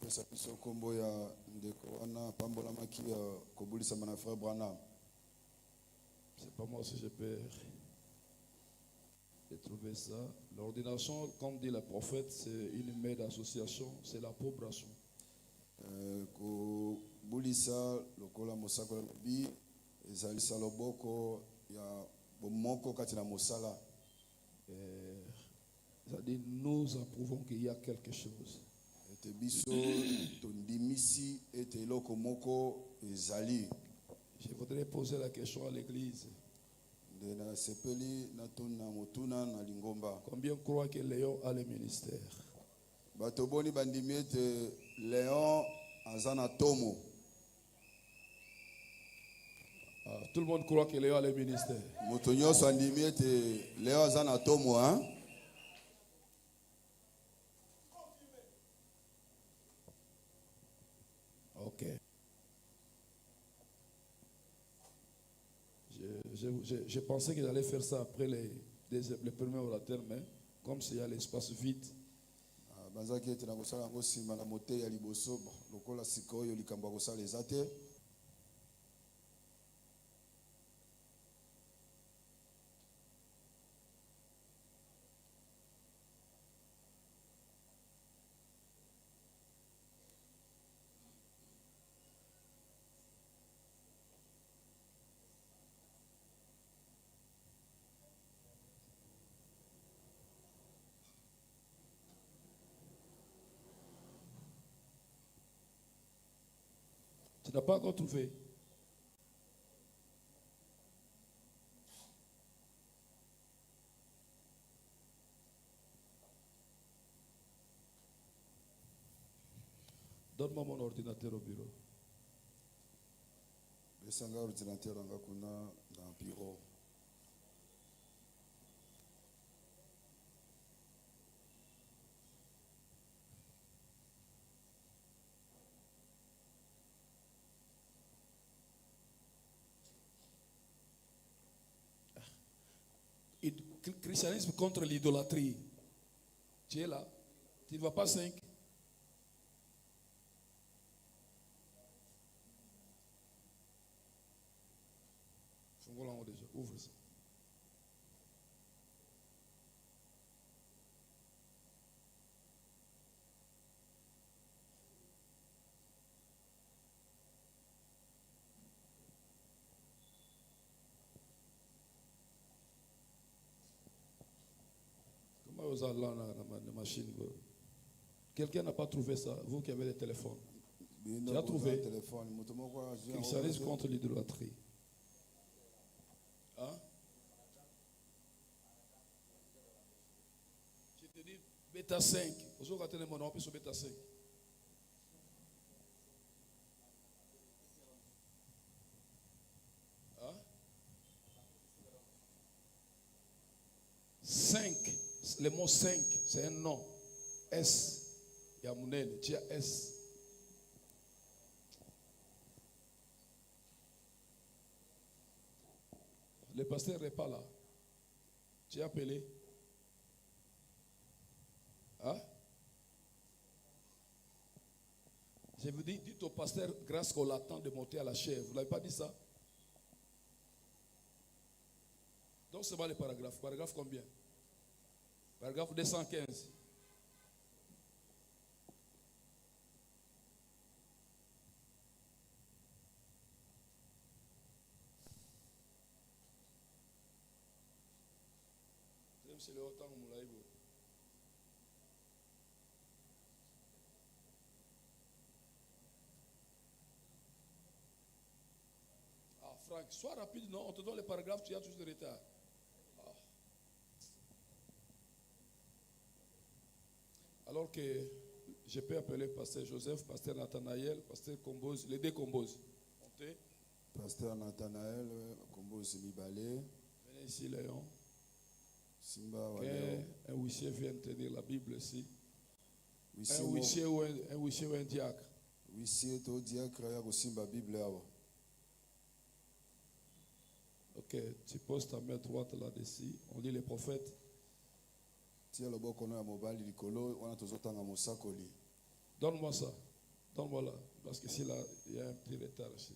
pesa biso kombo ya ndeko wana pambola maki kobulisa mana frère Branham. C'est pas moi si je peux trouver ça. L'ordination, comme dit le prophète, c'est une main d'association, c'est la pauvration. Kobulisa lokola mosako bi ezalisa loboko ya bomoko kati na mosala. C'est-à-dire, nous approuvons qu'il y a quelque chose. Ete biso tondimisi ete eloko moko ezali. Je voudrais poser la question à l'église. Combien croient que Léon a le ministère? Batoboni bandimi ete Léon azana tomo. Tout le monde croit que Léon a le ministère. Motonyo sandimi ete Léon azana tomo, hein? Ok. Je pensais qu'il allait faire ça après les premiers orateurs, mais comme s'il y a l'espace vide. Tu n'as pas encore trouvé? Donne-moi mon ordinateur au bureau. Besanga ordinateur dans le bureau. Christianisme contre l'idolâtrie. Tu es là. Tu ne vois pas 5. Déjà. Ouvre ça. Comment vous allez la machine? Quelqu'un n'a pas trouvé ça? Vous qui avez le téléphone. Tu as trouvé? Christianisme contre l'idolâtrie. Hein? Je te dis bêta 5. Vous avez raté mon nom, puis sur bêta 5. Hein? 5. Le mot 5, c'est un nom. S. Yamunel, tu as S. Le pasteur n'est pas là. Tu es appelé? Hein? Je vous dis, dites au pasteur, grâce qu'on l'attend de monter à la chair. Vous ne l'avez pas dit ça? Donc c'est pas le paragraphe. Paragraphe combien? Paragraphe 215. C'est le autant Moulaïbo. Ah, Franck, sois rapide, non? On te donne les paragraphes, tu as toujours de retard. Ah. Alors que je peux appeler pasteur Joseph, pasteur Nathanaël, pasteur Combose, les deux Combose. Montez. Pasteur Nathanaël, Combose Mibale. Venez ici, Léon. Un huissier vient te dire la Bible ici. Un huissier ou un diacre. Huissier ou diacre, il y a la Bible. Ok, tu poses ta main droite là-dessus. On lit les prophètes. Donne-moi ça. Donne-moi là, parce que là, il y a un petit retard ici.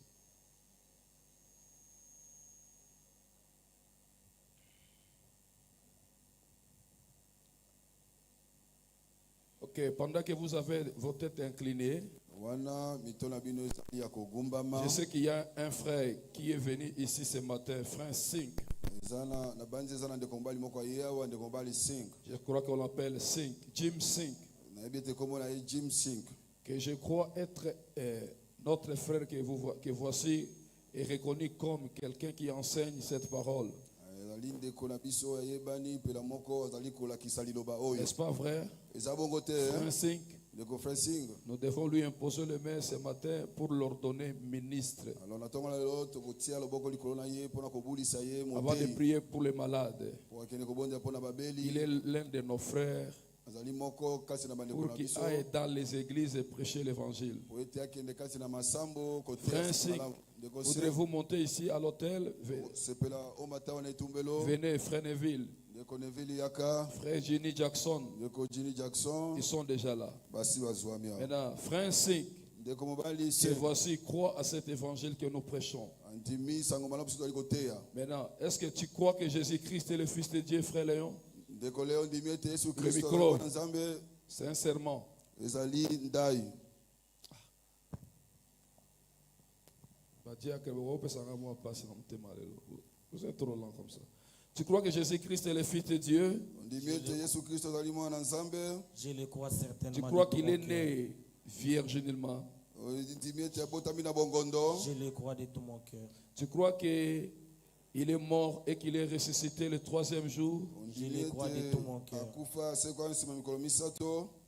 Ok, pendant que vous avez vos têtes inclinées, je sais qu'il y a un frère qui est venu ici ce matin, frère 5. Je crois qu'on l'appelle 5, Jim 5. Que je crois être notre frère que voici est reconnu comme quelqu'un qui enseigne cette parole. N'est-ce pas vrai? Frère 5. Nous devons lui imposer les mains ce matin pour l'ordonner ministre. Avant de prier pour les malades. Il est l'un de nos frères pour qu'il aille dans les églises et prêcher l'évangile. Frère 5, voudrez-vous monter ici à l'hôtel? Venez, Frère Neville. Frère Jenny Jackson, ils sont déjà là. Maintenant, Frère 5, que voici, crois à cet évangile que nous prêchons. Maintenant, est-ce que tu crois que Jésus-Christ est le Fils de Dieu, Frère Léon? Le micro, sincèrement. Vous êtes trop lent comme ça. Tu crois que Jésus-Christ est le Fils de Dieu? Je le crois certainement. Tu crois qu'il est né virginement? Je le crois de tout mon cœur. Tu crois qu'il est mort et qu'il est ressuscité le 3e jour? Je le crois de tout mon cœur.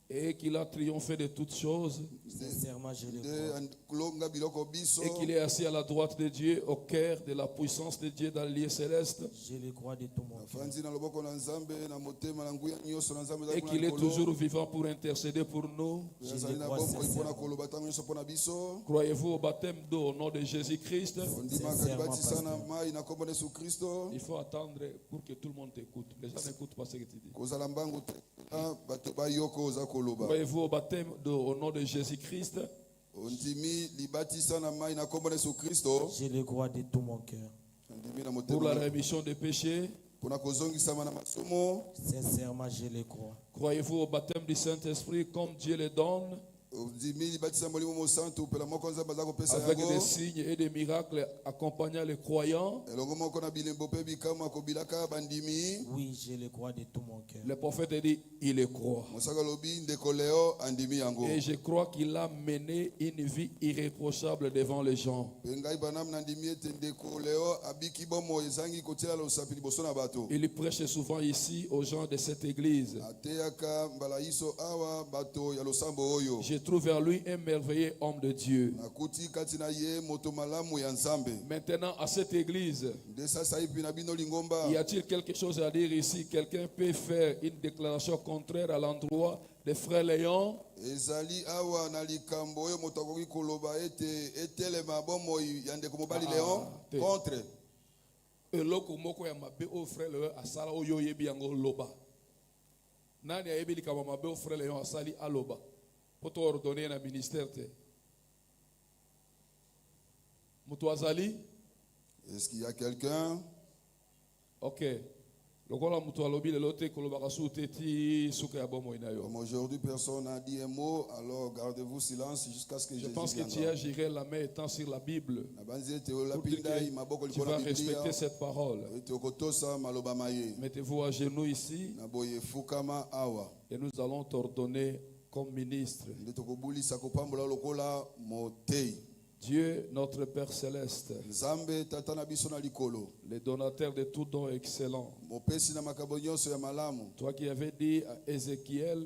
Et qu'il a triomphé de toutes choses. Sincèrement, je le crois. Et qu'il est assis à la droite de Dieu, au cœur de la puissance de Dieu dans le lieu céleste. Je le crois de tout mon cœur. Et qu'il est toujours vivant pour intercéder pour nous. Croyez-vous au baptême d'eau au nom de Jésus-Christ? Il faut attendre pour que tout le monde t'écoute. Les gens n'écoutent pas ce que tu dis. Croyez-vous au baptême au nom de Jésus-Christ? Je le crois de tout mon cœur. Pour la rémission des péchés? Sincèrement, je le crois. Croyez-vous au baptême du Saint-Esprit comme Dieu le donne? Avec des signes et des miracles accompagnant les croyants? Oui, je le crois de tout mon cœur. Le prophète dit, il le croit. Et je crois qu'il a mené une vie irréprochable devant les gens. Il prêche souvent ici aux gens de cette église. Je trouve vers lui un merveilleux homme de Dieu. Maintenant, à cette église, y a-t-il quelque chose à dire ici? Quelqu'un peut faire une déclaration contraire à l'endroit des frères Léon? Contre. Eloko moko ya mabe o frère Léon asala oyo yebi yango loba. Nani ayebi likama mabe o frère Léon asali aloba. Pour te ordonner un ministère. Moutouazali? Est-ce qu'il y a quelqu'un? Ok. Comme aujourd'hui, personne n'a dit un mot, alors gardez-vous silence jusqu'à ce que je pense que tu as géré la main étant sur la Bible. Tu vas respecter cette parole. Mettez-vous à genoux ici. Et nous allons t'ordonner comme ministre. Dieu, notre Père Céleste, le donateur de tout don excellent, toi qui avais dit à Ézéchiel,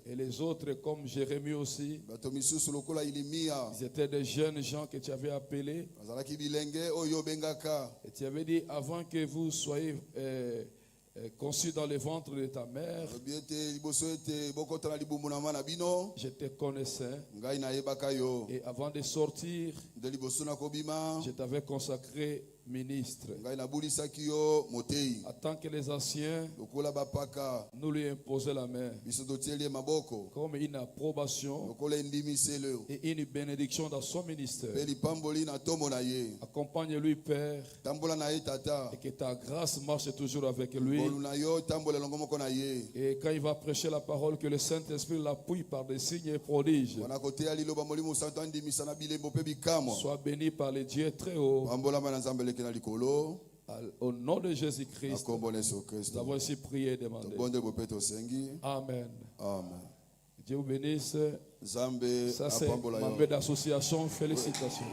et les autres comme Jérémie aussi, ils étaient des jeunes gens que tu avais appelés, et tu avais dit avant que vous soyez conçu dans le ventre de ta mère, je te connaissais, et avant de sortir, je t'avais consacré ministre. Attends que les anciens nous lui imposent la main comme une approbation et une bénédiction dans son ministère. Accompagne-lui, Père, et que ta grâce marche toujours avec lui. Et quand il va prêcher la parole, que le Saint-Esprit l'appuie par des signes et prodiges. Sois béni par les dieux très hauts. Au nom de Jésus-Christ, nous avons ainsi prié et demandé. Amen. Dieu vous bénisse. Ça, c'est membre d'association. Félicitations.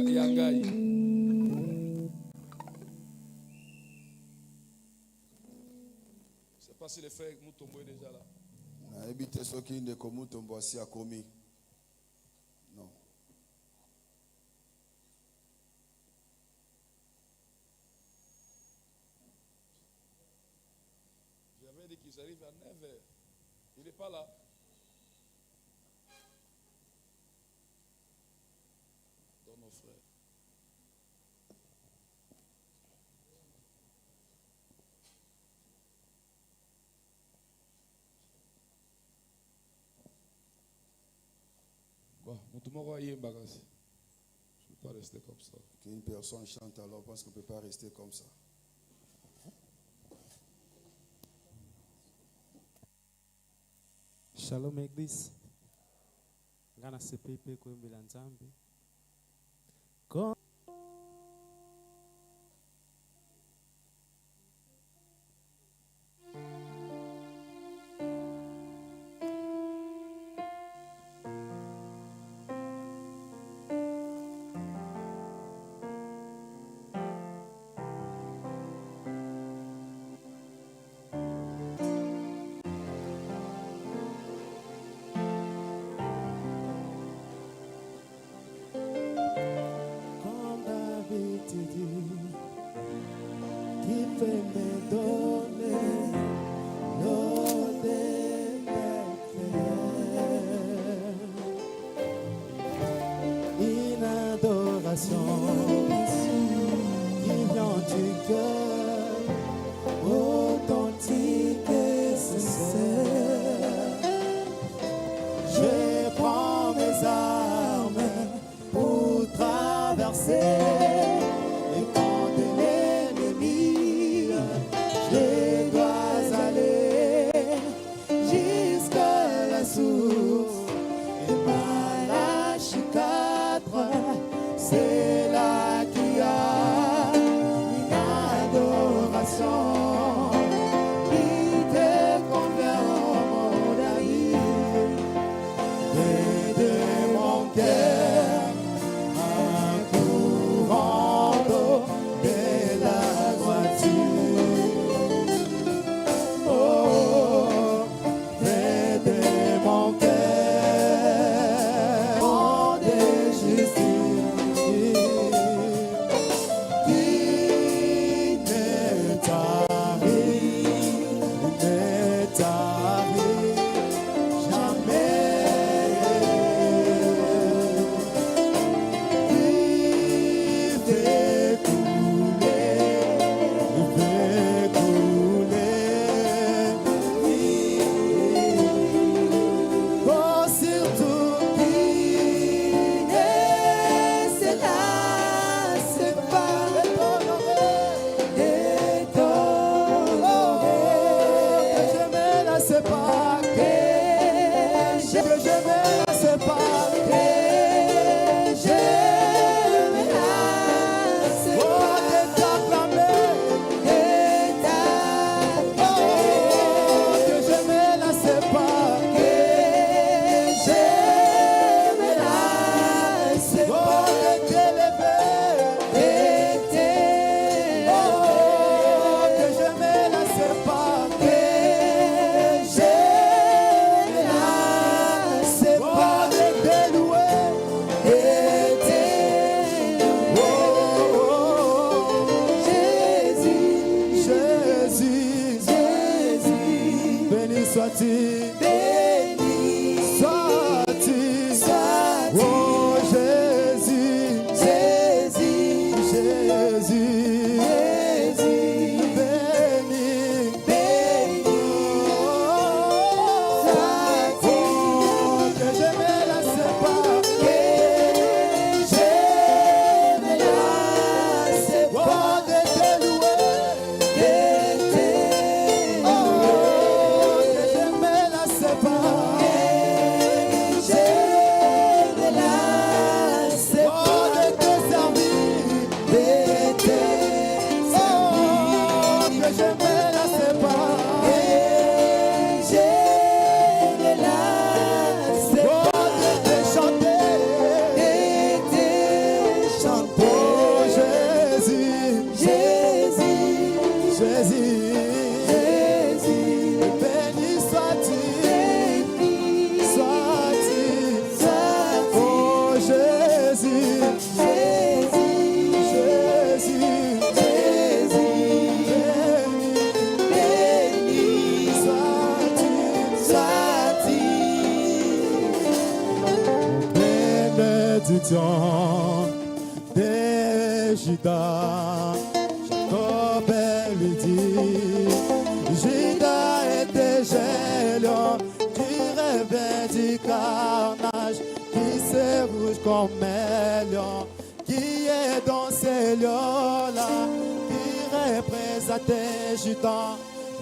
Yangai. Je ne sais pas si le frère Moutombo est déjà là. Non. J'avais dit qu'ils arrivent à 9h. Il n'est pas là. Dans nos frères. Bon, je ne peux pas rester comme ça. Qu'une personne chante alors parce qu'on ne peut pas rester comme ça. Shalom Église. Ngana CPP kuimbila nzambi. Qui vient du cœur authentique et sincère. Je prends mes armes pour traverser les camps de l'ennemi. Je dois aller jusqu'à la source et Malachie 4. C'est là qu'il y a une adoration qui te convient, mon ami, et de mon cœur un courant d'eau de la droiture. Oh, près de mon cœur, oh, de justice. Soit-il, béni, soit-il, soit-il. bénédiction de Judas. Jacob lui dit, Judas était géant qui rêvait du carnage, qui se rouge comme un lion, qui est dans ces lions-là, qui représentait Judas.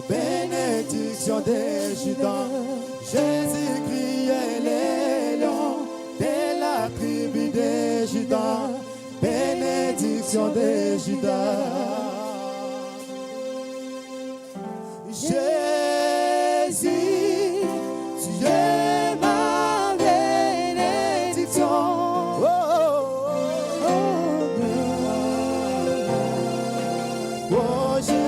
Bénédiction de Judas, Jésus criait les lions de la tribu de Judas. Bénédiction de Judas. Jésus, tu es ma bénédiction. Oh, oh, oh, oh, Jésus.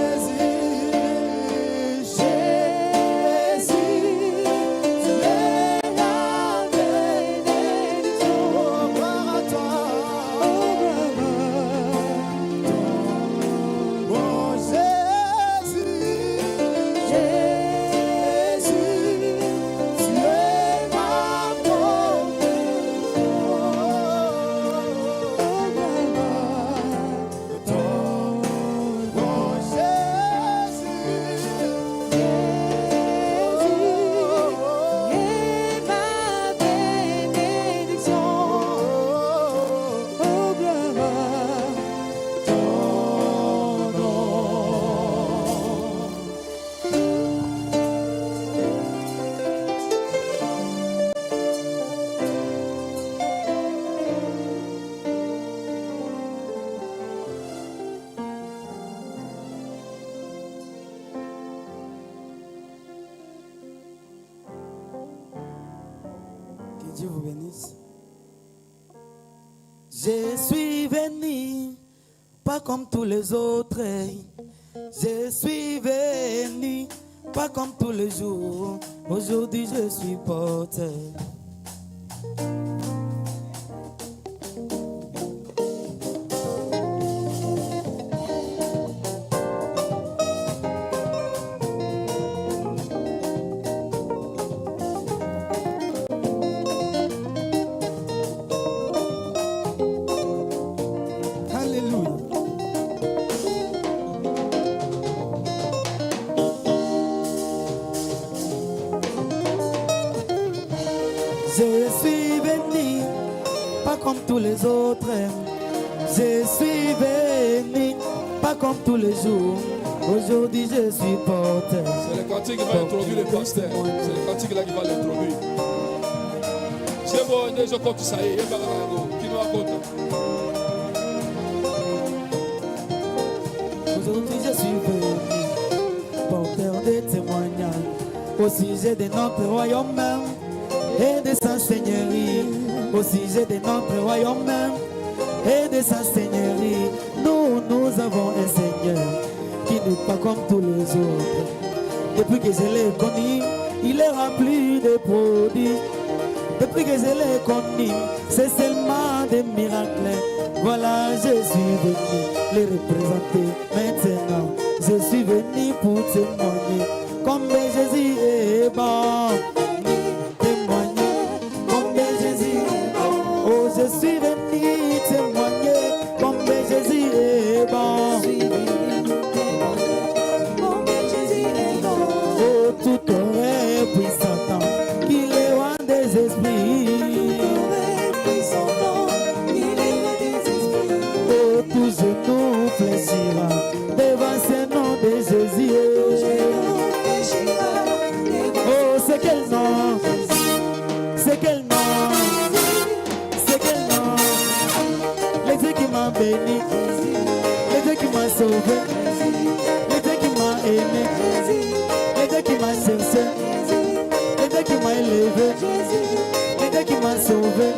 Dieu vous bénisse. Je suis venu, pas comme tous les autres. Je suis venu, pas comme tous les jours. Aujourd'hui, je suis porteur. Je suis venu, pas comme tous les autres. Je suis venu, pas comme tous les jours. Aujourd'hui, je suis porteur. C'est le cantique qui va introduire le pasteur. C'est le cantique là qui va l'introduire. C'est bon, déjà compte ça y est, qui nous raconte. Aujourd'hui, je suis venu, porteur de témoignages au sujet de notre royaume et de sa seigneurie, au sujet de notre royaume et de sa seigneurie. Nous avons un Seigneur qui n'est pas comme tous les autres. Depuis que je l'ai connu, il est rempli de produits. Depuis que je l'ai connu, c'est seulement des miracles. Voilà, je suis venu les représenter. Maintenant, je suis venu pour témoigner. Comme Jésus est bon. Je suis venu témoigner comme Jésus est bon. Oh, tout aurait pu s'entendre qu'il est loin des esprits. Oh, tout genou fléchira devant ce nom de Jésus. Oh, c'est quel nom? C'est quel nom? Qui m'a béni, le Dieu qui m'a sauvé, le Dieu qui m'a aimé, le Dieu qui m'a cherché, le Dieu qui m'a élevé, le Dieu qui m'a sauvé,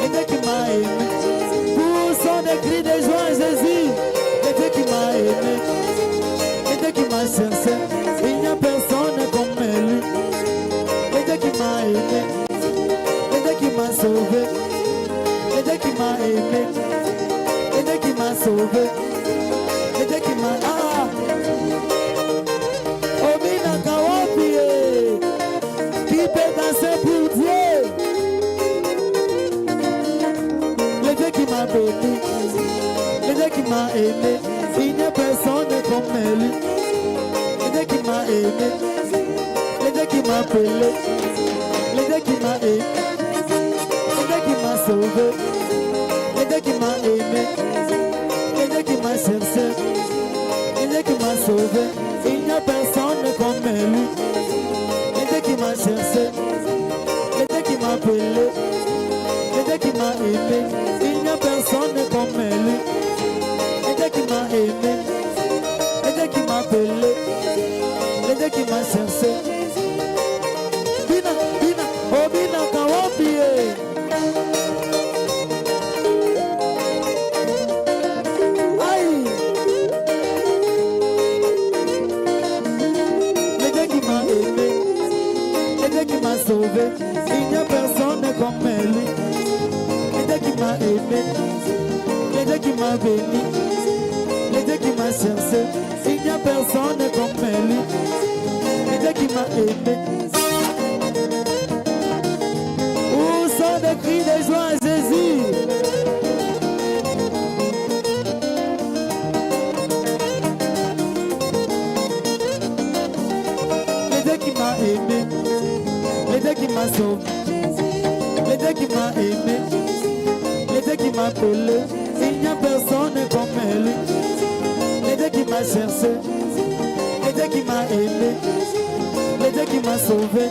le Dieu qui m'a aimé. Poussons des cris de joie à Jésus, le Dieu qui m'a aimé, le Dieu qui m'a cherché, il n'y a personne comme lui, le Dieu qui m'a aimé, le Dieu qui m'a sauvé. Le Dieu qui m'a aimé, le Dieu qui m'a sauvé, le Dieu qui m'a... Ah! Omina Kawapie, qui peut danser pour Dieu? aimé, le Dieu qui m'a appelé, le Dieu qui m'a aimé, le Dieu qui m'a sauvé, le Dieu qui m'a aimé, le Dieu qui m'a cherché, le Dieu qui m'a sauvé. Il n'y a personne comme lui. Le Dieu qui m'a cherché, le Dieu qui m'a appelé, le Dieu qui m'a aimé. Il n'y a personne comme lui. Le Dieu qui m'a aimé, le Dieu qui m'a appelé, le Dieu qui m'a cherché. Bina, bina, oh bina, kawapie. Sauvé, il n'y a personne comme lui. Le Dieu qui m'a aimé, le Dieu qui m'a béni, le Dieu qui m'a cherché, il n'y a personne comme lui. Le Dieu qui m'a aimé. Où sont des cris de joie à Jésus? Le Dieu qui m'a aimé, le Dieu qui m'a sauvé, le Dieu qui m'a aimé, le Dieu qui m'a appelé, il n'y a personne comme lui. Le Dieu qui m'a cherché, le Dieu qui m'a aimé, le Dieu qui m'a sauvé,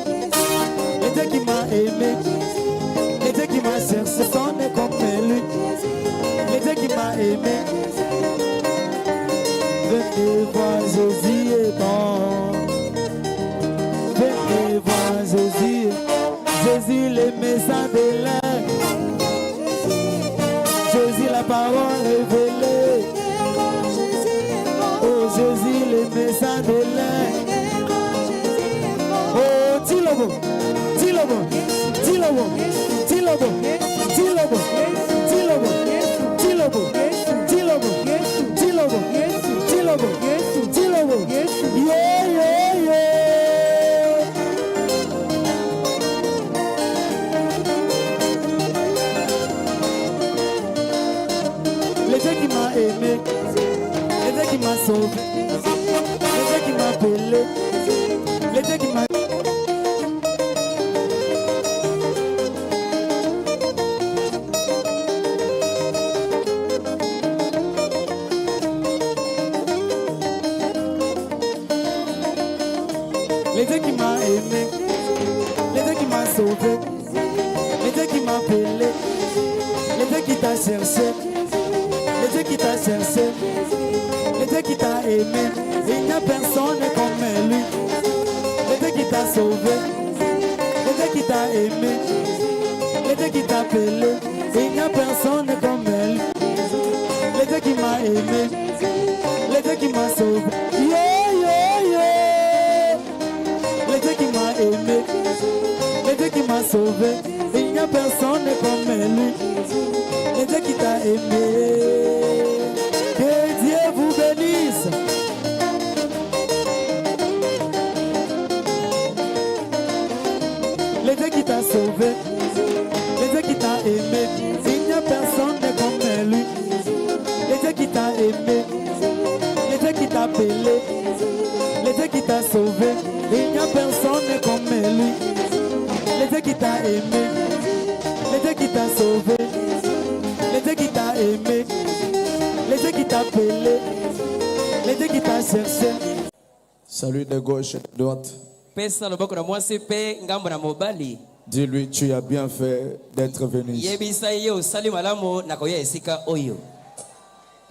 le Dieu qui m'a aimé, le Dieu qui m'a cherché, personne comme lui. Le Dieu qui m'a aimé. Venez voir, Jésus est bon. Venez voir Jésus, Jésus le message de l'air, Jésus la parole révélée, oh Jésus le message de l'air, oh Tilobo, Tilobo, Tilobo, Tilobo, Tilobo, Tilobo, Tilobo, Tilobo, Tilobo, Tilobo, Tilobo, yeah, yeah, yeah. Le Dieu qui m'a aimé, le Dieu qui m'a sauvé, le Dieu qui m'a appelé, le Dieu qui m'a... Le Dieu qui m'a aimé, le Dieu qui m'a sauvé, le Dieu qui m'a appelé, le Dieu qui t'a cherché, le Dieu qui t'a cherché, le Dieu qui t'a aimé, il n'y a personne comme lui. Le Dieu qui t'a sauvé, le Dieu qui t'a aimé, le Dieu qui t'a appelé, il n'y a personne comme lui. Le Dieu qui m'a aimé, le Dieu qui m'a sauvé, yeah, yeah, yeah. Le Dieu qui m'a aimé, le Dieu qui m'a sauvé, il n'y a personne comme lui. Le Dieu qui t'a aimé. Que Dieu vous bénisse. Le Dieu qui t'a sauvé, le Dieu qui t'a aimé, il n'y a personne comme lui. Le Dieu qui t'a aimé, le Dieu qui t'a appelé, le Dieu qui t'a sauvé, il n'y a personne comme lui. Le Dieu qui t'a aimé, le Dieu qui t'a sauvé, le Dieu qui t'a aimé, le Dieu qui t'a appelé, le Dieu qui t'a cherché. Salut de gauche et de droite. Dis-lui, tu as bien fait d'être venu ici.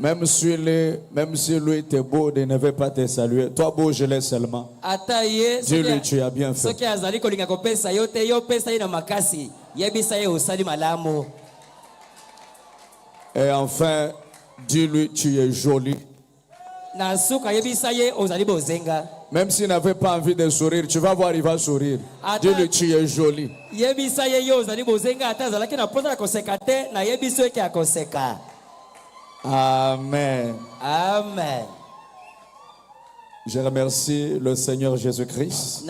Même si lui était beau, il ne veut pas te saluer. Toi, beau, je l'ai seulement. Dis-lui, tu as bien fait. Et enfin, dis-lui, tu es joli. Même s'il n'avait pas envie de sourire, tu vas voir, il va sourire. Dis-lui, tu es joli. Amen. Amen. Je remercie le Seigneur Jésus-Christ.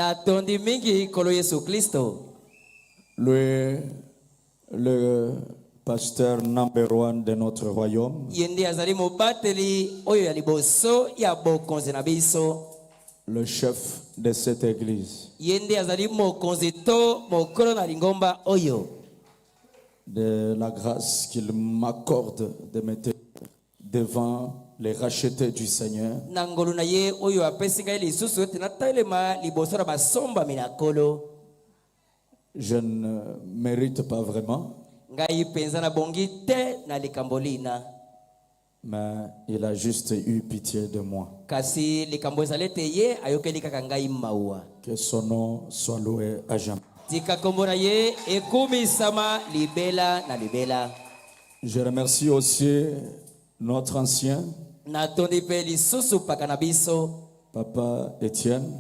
Lui, le pasteur number one de notre royaume. le chef de cette église, de la grâce qu'il m'accorde de mettre devant les rachetés du Seigneur. Je ne mérite pas vraiment, mais il a juste eu pitié de moi. Que son nom soit loué à jamais. Je remercie aussi notre ancien, Papa Étienne,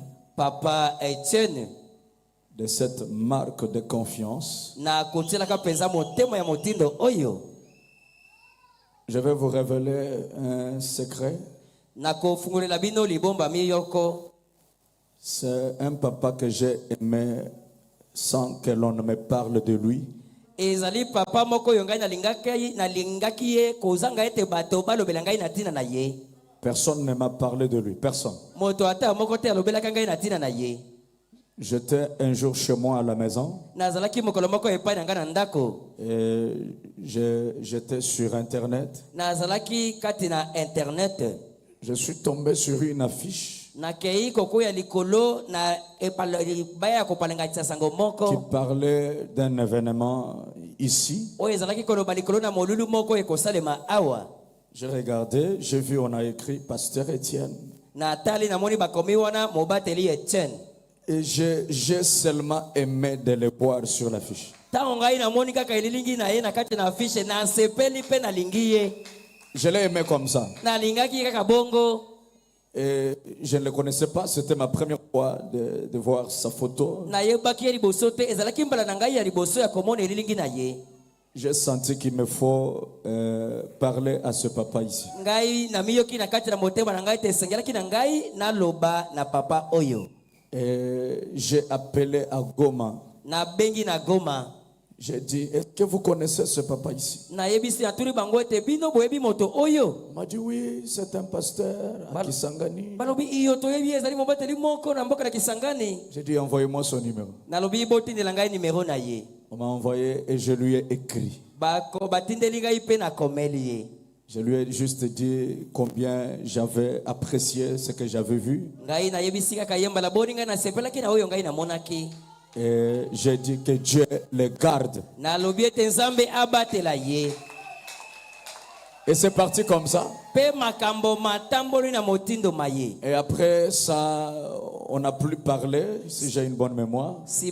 de cette marque de confiance. Je vais vous révéler un secret. C'est un papa que j'ai aimé sans que l'on ne me parle de lui. Personne ne m'a parlé de lui. Personne. J'étais un jour chez moi à la maison et j'étais sur Internet. Je suis tombé sur une affiche qui parlait d'un événement ici. J'ai regardé, j'ai vu, on a écrit Pasteur Étienne. Et j'ai seulement aimé de le voir sur l'affiche. Je l'ai aimé comme ça. Et je ne le connaissais pas, c'était ma première fois de voir sa photo. J'ai senti qu'il me faut parler à ce papa ici. Et j'ai appelé à Goma. J'ai dit, est-ce que vous connaissez ce papa ici? Il m'a dit, oui, c'est un pasteur à Kisangani. J'ai dit, envoyez-moi son numéro. On m'a envoyé et je lui ai écrit. Je lui ai juste dit combien j'avais apprécié ce que j'avais vu. Et j'ai dit que Dieu le garde. Et c'est parti comme ça. Et après ça, on n'a plus parlé, si j'ai une bonne mémoire. Je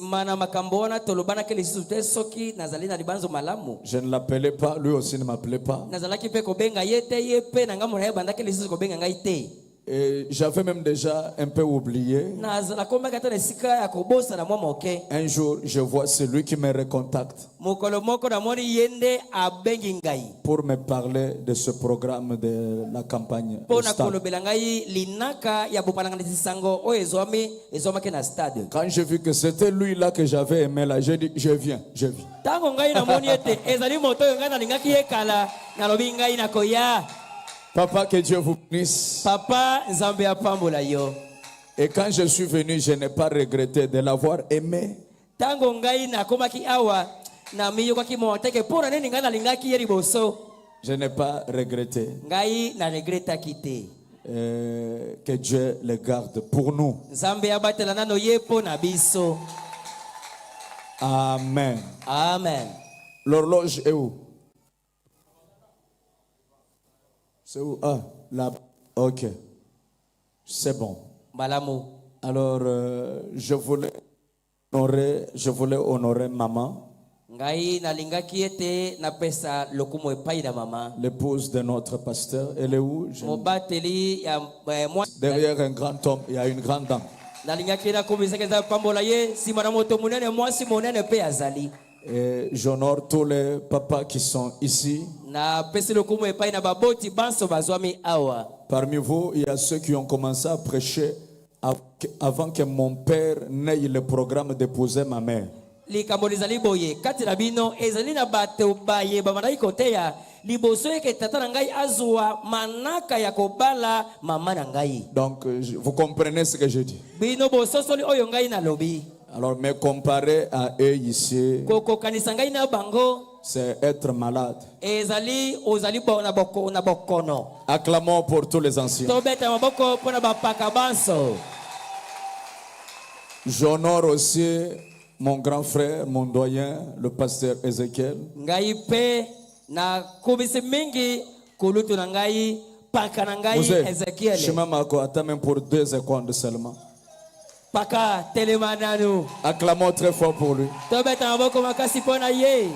ne l'appelais pas, lui aussi ne m'appelait pas. Et j'avais même déjà un peu oublié. Un jour, je vois celui qui me recontacte pour me parler de ce programme de la campagne. Quand j'ai vu que c'était lui là que j'avais aimé là, j'ai dit, je viens. Papa, que Dieu vous bénisse. Papa, et quand je suis venu, je n'ai pas regretté de l'avoir aimé. Je n'ai pas regretté. Que Dieu le garde pour nous. Amen. Amen. L'horloge est où? C'est où? Ah, là. Ok. C'est bon. Alors, je voulais honorer maman, l'épouse de notre pasteur. Elle est où? Derrière un grand homme, il y a une grande dame. Et j'honore tous les papas qui sont ici. Parmi vous, il y a ceux qui ont commencé à prêcher avant que mon père n'ait le programme d'épouser ma mère. likambo lizali boye kati na bino ezali na bato baye bamandaki koteya liboso eke tata na ngai azwa manaka ya kobala mama na ngai. Donc vous comprenez ce que je dis. Bino bososoli oyo ngai na lobi. Alors me comparer à eux ici, koko kanisa ngai na bango c'est être malade. Ezali ozali na bokono. Acclamons pour tous les anciens. Tobeta maboko pona bapaka banso. J'honore aussi mon grand frère, mon doyen, le pasteur Ézéchiel. Ngai pe na kubisi mingi kulutu na ngai paka na ngai Ézéchiel. Je m'amako attends même pour 2 secondes seulement. Paka telemananu. Acclamons très fort pour lui. Tobeta maboko makasi pona ye.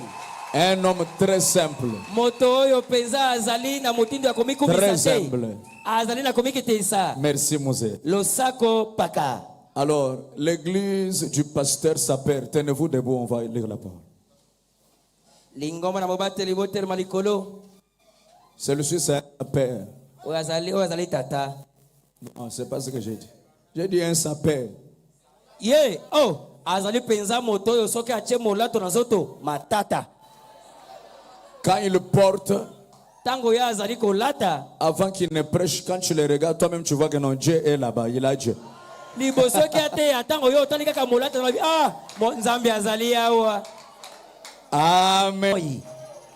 Un homme très simple. Moto oyo penza azali na motindo ya komiki très simple. Azali na komiki tesa. Merci Mosé. Losako paka. Alors, l'église du pasteur Saper, tenez-vous debout, on va lire la parole. Lingoma na mobate liboter malikolo. Celui-ci c'est un père. Oazali tata. Non, c'est pas ce que j'ai dit. J'ai dit un Saper. Yeah, oh, azali penza moto yo soki ache molato na zoto matata. Quand il porte, tango ya azali kolata, avant qu'il ne prêche, quand tu le regardes, toi-même tu vois que non, Dieu est là-bas, il a Dieu. Liboso ki ate atango yo tali kaka molata na ah, Nzambe azali yawa. Amen.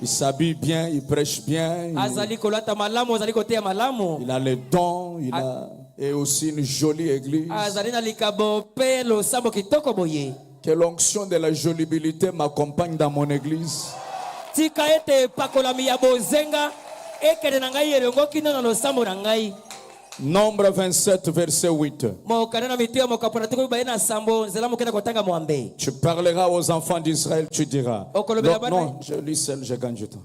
Il s'habille bien, il prêche bien. Azali kolata malamu, azali kotea malamu. Il a les dons, il a et aussi une jolie église. Azali na likabo pe lo sambo kitoko boye. Que l'onction de la jolibilité m'accompagne dans mon église. Tika ete pakolami ya bozenga ekede na ngai erongo kino na lo sambo na ngai. Nombre 27, verset 8. Tu parleras aux enfants d'Israël, tu diras. Non, je lis seul, je gagne du temps.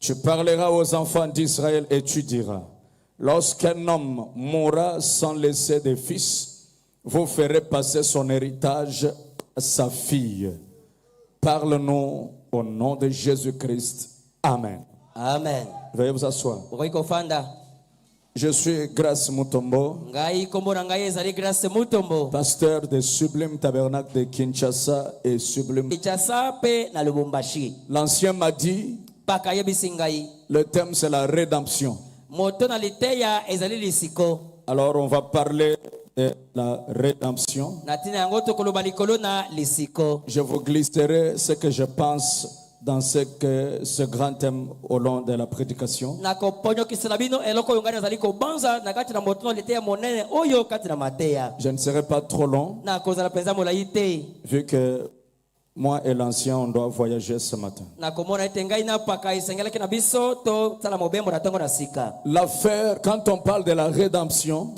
Tu parleras aux enfants d'Israël et tu diras. Lorsqu'un homme mourra sans laisser de fils, vous ferez passer son héritage à sa fille. Parle-nous au nom de Jésus-Christ. Amen. Amen. Veuillez vous asseoir. Je suis Grâce Mutombo, pasteur de Sublime Tabernacle de Kinshasa et Sublime. L'ancien m'a dit, le thème c'est la rédemption. Alors on va parler de la rédemption. Je vous glisserai ce que je pense dans ce grand thème au long de la prédication. Je ne serai pas trop long, vu que moi et l'ancien, on doit voyager ce matin. L'affaire, quand on parle de la rédemption,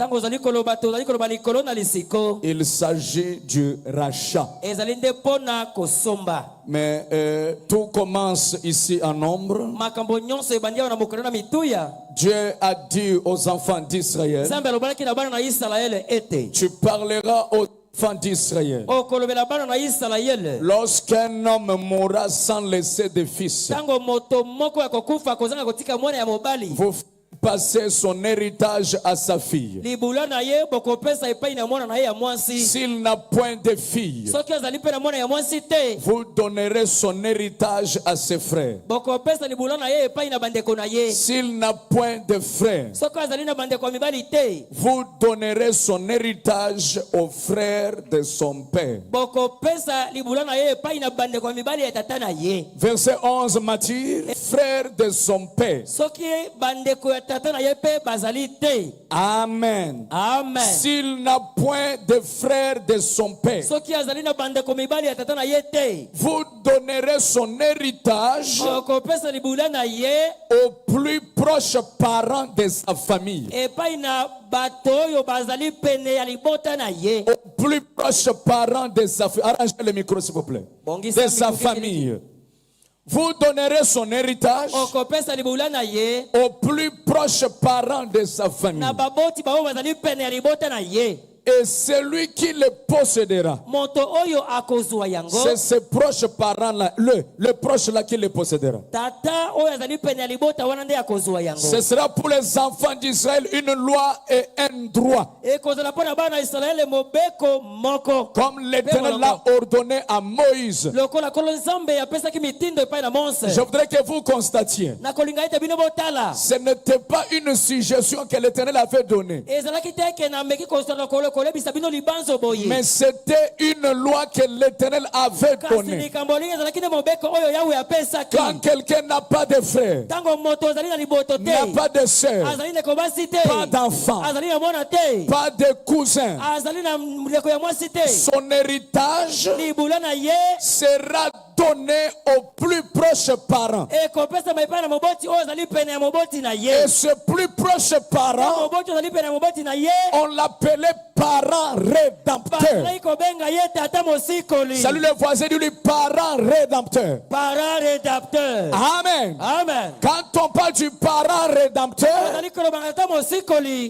il s'agit du rachat. Mais tout commence ici en nombre. Dieu a dit aux enfants d'Israël, tu parleras aux enfants d'Israël. Lorsqu'un homme mourra sans laisser de fils, vous passer son héritage à sa fille. S'il n'a point de fille, vous donnerez son héritage à ses frères. S'il n'a point de frères, vous donnerez son héritage aux frères de son père. Verset 11, Matthieu, frères de son père. Amen. Amen. S'il n'a point de frères de son père, vous donnerez son héritage aux plus proches parents de sa famille. Aux plus proches parents de sa famille. Arrangez le micro s'il vous plaît. De sa famille. Vous donnerez son héritage aux plus proches parents de sa famille. Et celui qui le possédera, c'est ses proches parents-là, le proche là qui le possédera. Ce sera pour les enfants d'Israël une loi et un droit. Comme l'Éternel l'a ordonné à Moïse. Je voudrais que vous constatiez. Ce n'était pas une suggestion que l'Éternel avait donnée. Mais c'était une loi que l'Éternel avait donnée. Quand quelqu'un n'a pas de frère, n'a pas de soeur, pas d'enfant, pas de cousin, son héritage sera donné aux plus proches parents. Et ce plus proche parent, on l'appelait parent rédempteur. Salut les voisins, dis-lui parent rédempteur. Parent rédempteur. Amen. Amen. Quand on parle du parent rédempteur,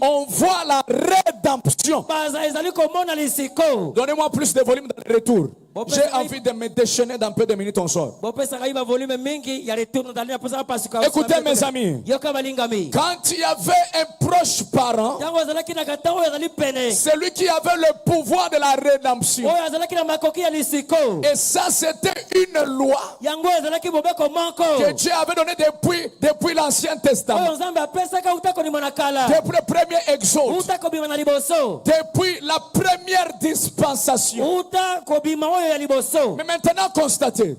on voit la rédemption. Donnez-moi plus de volume dans le retour. J'ai envie de me déchaîner dans peu de minutes, on sort. Écoutez mes amis, quand il y avait un proche parent, celui qui avait le pouvoir de la rédemption, et ça c'était une loi que Dieu avait donnée depuis l'Ancien Testament, depuis le premier Exode, depuis la première dispensation. Mais maintenant constatez,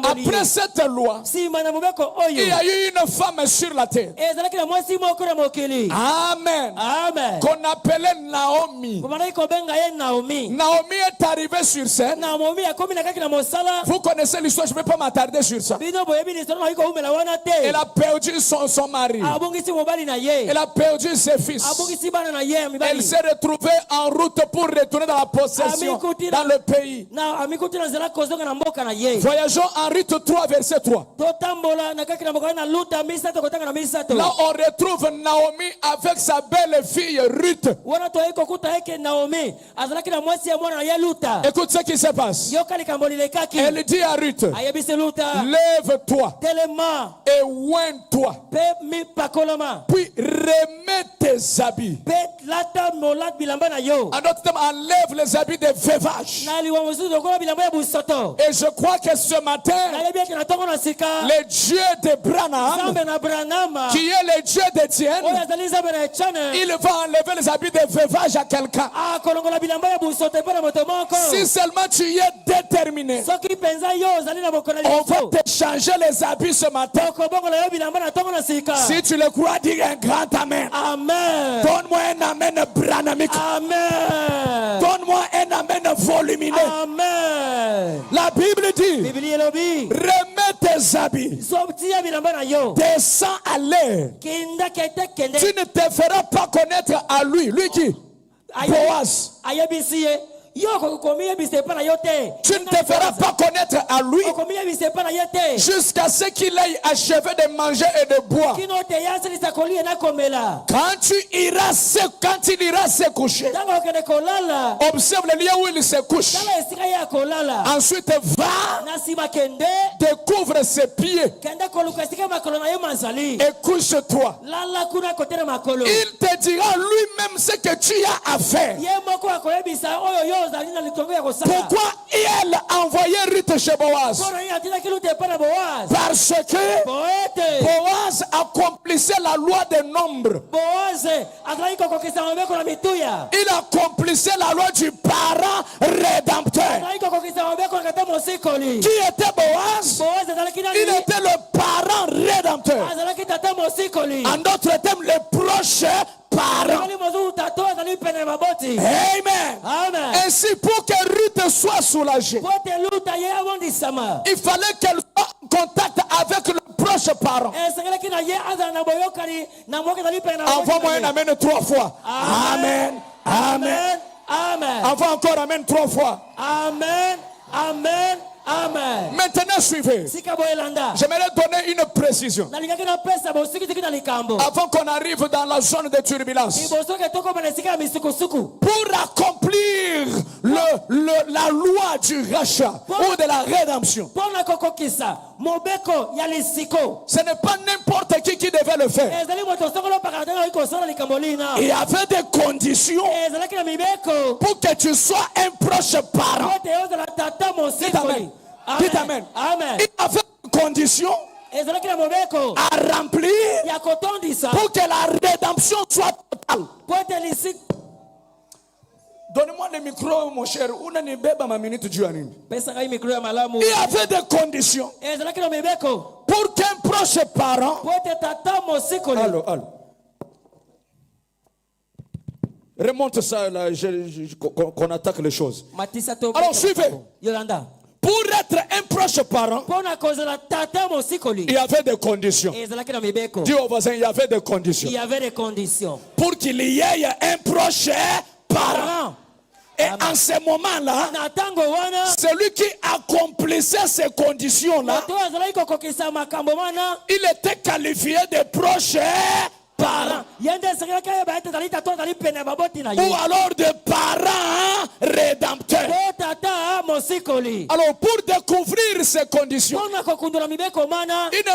après cette loi, il y a eu une femme sur la terre, amen, qu'on appelait Naomi. Naomi est arrivée sur scène. Vous connaissez l'histoire, je ne vais pas m'attarder sur ça. Elle a perdu son mari, elle a perdu ses fils, elle s'est retrouvée en route pour retourner dans la possession, dans le pays. Voyageons en Rite 3 verset 3. Là on retrouve Naomi avec sa belle fille Ruth. Écoute ce qui se passe. Elle dit à Ruth, lève-toi et oins-toi, puis remets tes habits. En d'autres termes, enlève les habits de veuvage. Et je crois que ce matin, le Dieu de Branham, qui est le Dieu d'Étienne, il va enlever les habits de veuvage à quelqu'un. Si seulement tu y es déterminé, on va te changer les habits ce matin. Si tu le crois, dis un grand amen. Amen. Donne-moi un amen branhamique. Amen. Donne-moi un amen volumineux. Amen. La Bible dit, remets tes habits, descends à l'air. Tu ne te feras pas connaître à lui. Lui qui? Boaz. Tu ne te feras pas connaître à lui jusqu'à ce qu'il ait achevé de manger et de boire. Quand il ira se coucher, observe le lieu où il se couche. Ensuite va, découvre ses pieds et couche-toi. Il te dira lui-même ce que tu as à faire. Pourquoi il a envoyé Ruth chez Boaz? Parce que Boaz accomplissait la loi des nombres. Il accomplissait la loi du parent rédempteur. Qui était Boaz? Il était le parent rédempteur. En d'autres termes, le proche parent. Amen. Ainsi, pour que Ruth soit soulagée, il fallait qu'elle soit en contact avec le proche parent. Envoie-moi un amen 3 fois. Amen. Amen. Amen. Envoie encore amen 3 fois. Amen. Amen. Amen. Maintenant, suivez. J'aimerais donner une précision. Avant qu'on arrive dans la zone de turbulence. Pour accomplir la loi du rachat ou de la rédemption. Ce n'est pas n'importe qui devait le faire. Il y avait des conditions pour que tu sois un proche parent. Dites amen. Dites amen. Il y avait des conditions à remplir pour que la rédemption soit totale. Donnez-moi le micro, mon cher. Il y avait des conditions pour qu'un proche parent. Allô. Remonte ça là, qu'on attaque les choses. Alors suivez. Pour être un proche parent, il y avait des conditions. Dis au voisin, il y avait des conditions. Pour qu'il y ait un proche parent. Et en ce moment-là, celui qui accomplissait ces conditions-là, il était qualifié de proche parent. Ou alors de parents rédempteurs. Alors pour découvrir ces conditions, il ne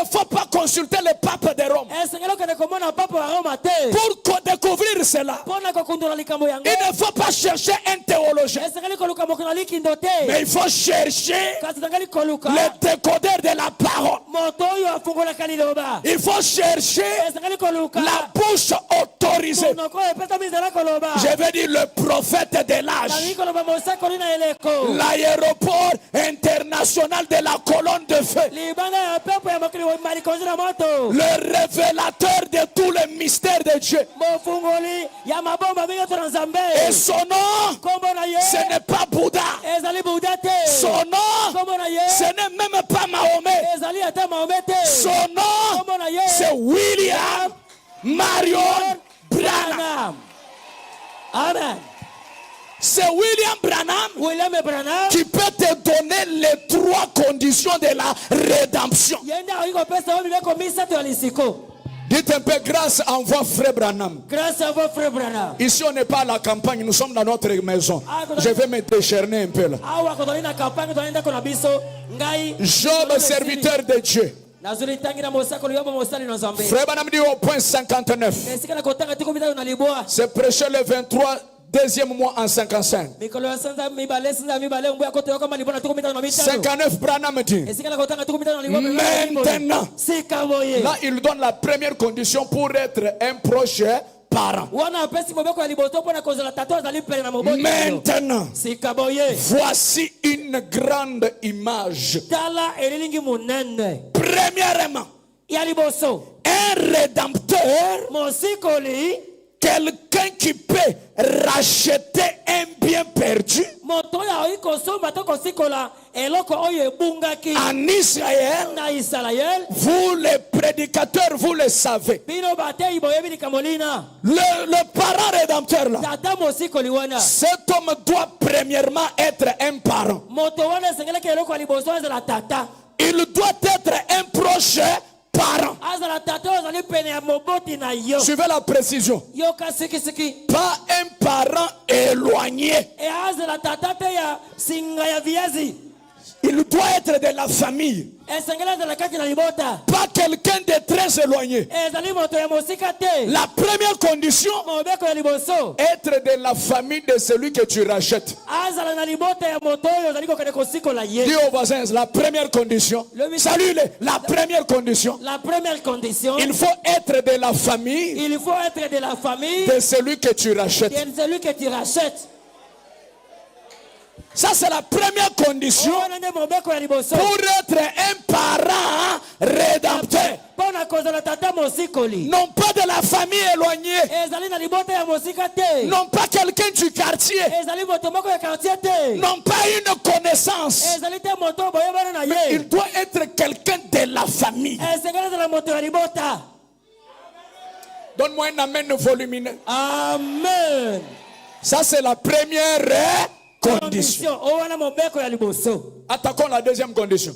faut pas consulter le pape de Rome. Pour découvrir cela, il ne faut pas chercher un théologien, mais il faut chercher le décodeur de la parole. Il faut chercher la bouche autorisée. Je veux dire le prophète de l'âge. L'aéroport international de la colonne de feu. Le révélateur de tous les mystères de Dieu. Et son nom, ce n'est pas Bouddha. Son nom, ce n'est même pas Mahomet. Son nom, c'est William Marion Branham. Amen. C'est William Branham qui peut te donner les 3 conditions de la rédemption. Dites un peu, grâce envoie frère Branham. Ici on n'est pas à la campagne, nous sommes dans notre maison. Je vais me décharner un peu là. Job, serviteur de Dieu. Frère Branham dit au point 59. C'est prêché le 23 deuxième mois en 55. 59 Branham dit. Maintenant. Là il donne la première condition pour être un proche parent. Maintenant, voici une grande image. Premièrement, un rédempteur, quelqu'un qui peut racheter un bien perdu. En Israël, vous les prédicateurs, vous le savez. Le parent rédempteur là, cet homme doit premièrement être un parent. Il doit être un proche parent. Suivez la précision. Pas un parent éloigné. Il doit être de la famille. Pas quelqu'un de très éloigné. La première condition, être de la famille de celui que tu rachètes. Dis au voisin, la première condition. Salut, la première condition. Il faut être de la famille. De celui que tu rachètes. Ça c'est la première condition pour être un parent rédempteur. Non pas de la famille éloignée. Non pas quelqu'un du quartier. Non pas une connaissance. Mais il doit être quelqu'un de la famille. Donne-moi un amen volumineux. Amen. Ça c'est la première condition. Attaquons la deuxième condition.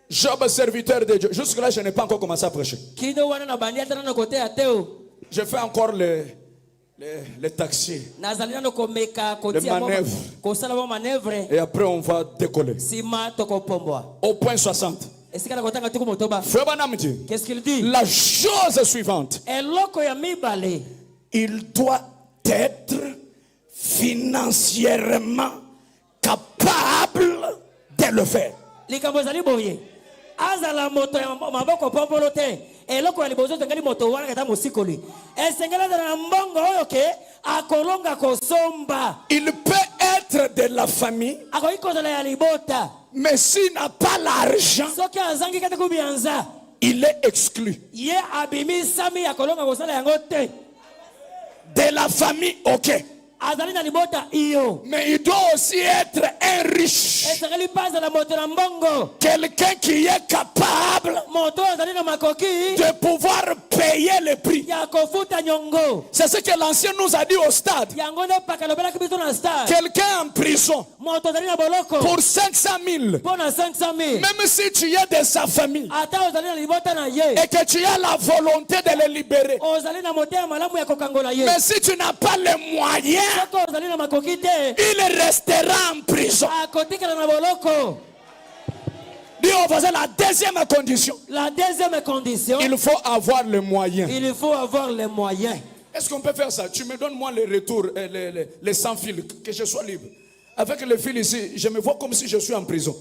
Job, serviteur de Dieu. Jusque-là, je n'ai pas encore commencé à prêcher. Je fais encore les taxis, les manœuvres. Et après, on va décoller. Au point 60. Frère Branham dit, qu'est-ce qu'il dit? La chose suivante, il doit être financièrement capable de le faire. Azala moto ya maboko pompolo te eloko ya libozo tengali moto wana kata musikoli esengela na mbongo oyo ke akolonga kosomba. Il peut être de la famille, akoikozala ya libota, mais s'il n'a pas l'argent, soki azangi kata kubianza, il est exclu. Ye abimi sami akolonga kosala yango te. De la famille, ok. Mais il doit aussi être un riche. Quelqu'un qui est capable de pouvoir payer le prix. C'est ce que l'ancien nous a dit au stade. Quelqu'un en prison pour 500 000. Même si tu es de sa famille et que tu as la volonté de le libérer. Mais si tu n'as pas les moyens, il restera en prison. Dis au voisin la deuxième condition. La deuxième condition. Il faut avoir les moyens. Il faut avoir les moyens. Est-ce qu'on peut faire ça? Tu me donnes moi les retours, les sans fil, que je sois libre. Avec les fils ici, je me vois comme si je suis en prison.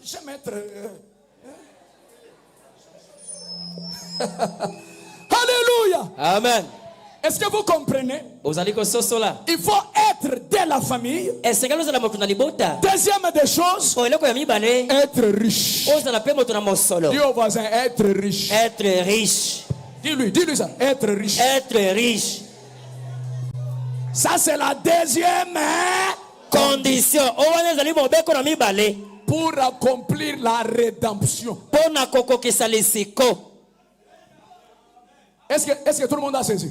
J'aime être... Alléluia. Amen. Est-ce que vous comprenez? Il faut être de la famille. Deuxième des choses, être riche. Dis au voisin, être riche. Être riche. Dis-lui ça. Être riche. Être riche. Ça c'est la deuxième condition. Pour accomplir la rédemption. Est-ce que tout le monde a saisi?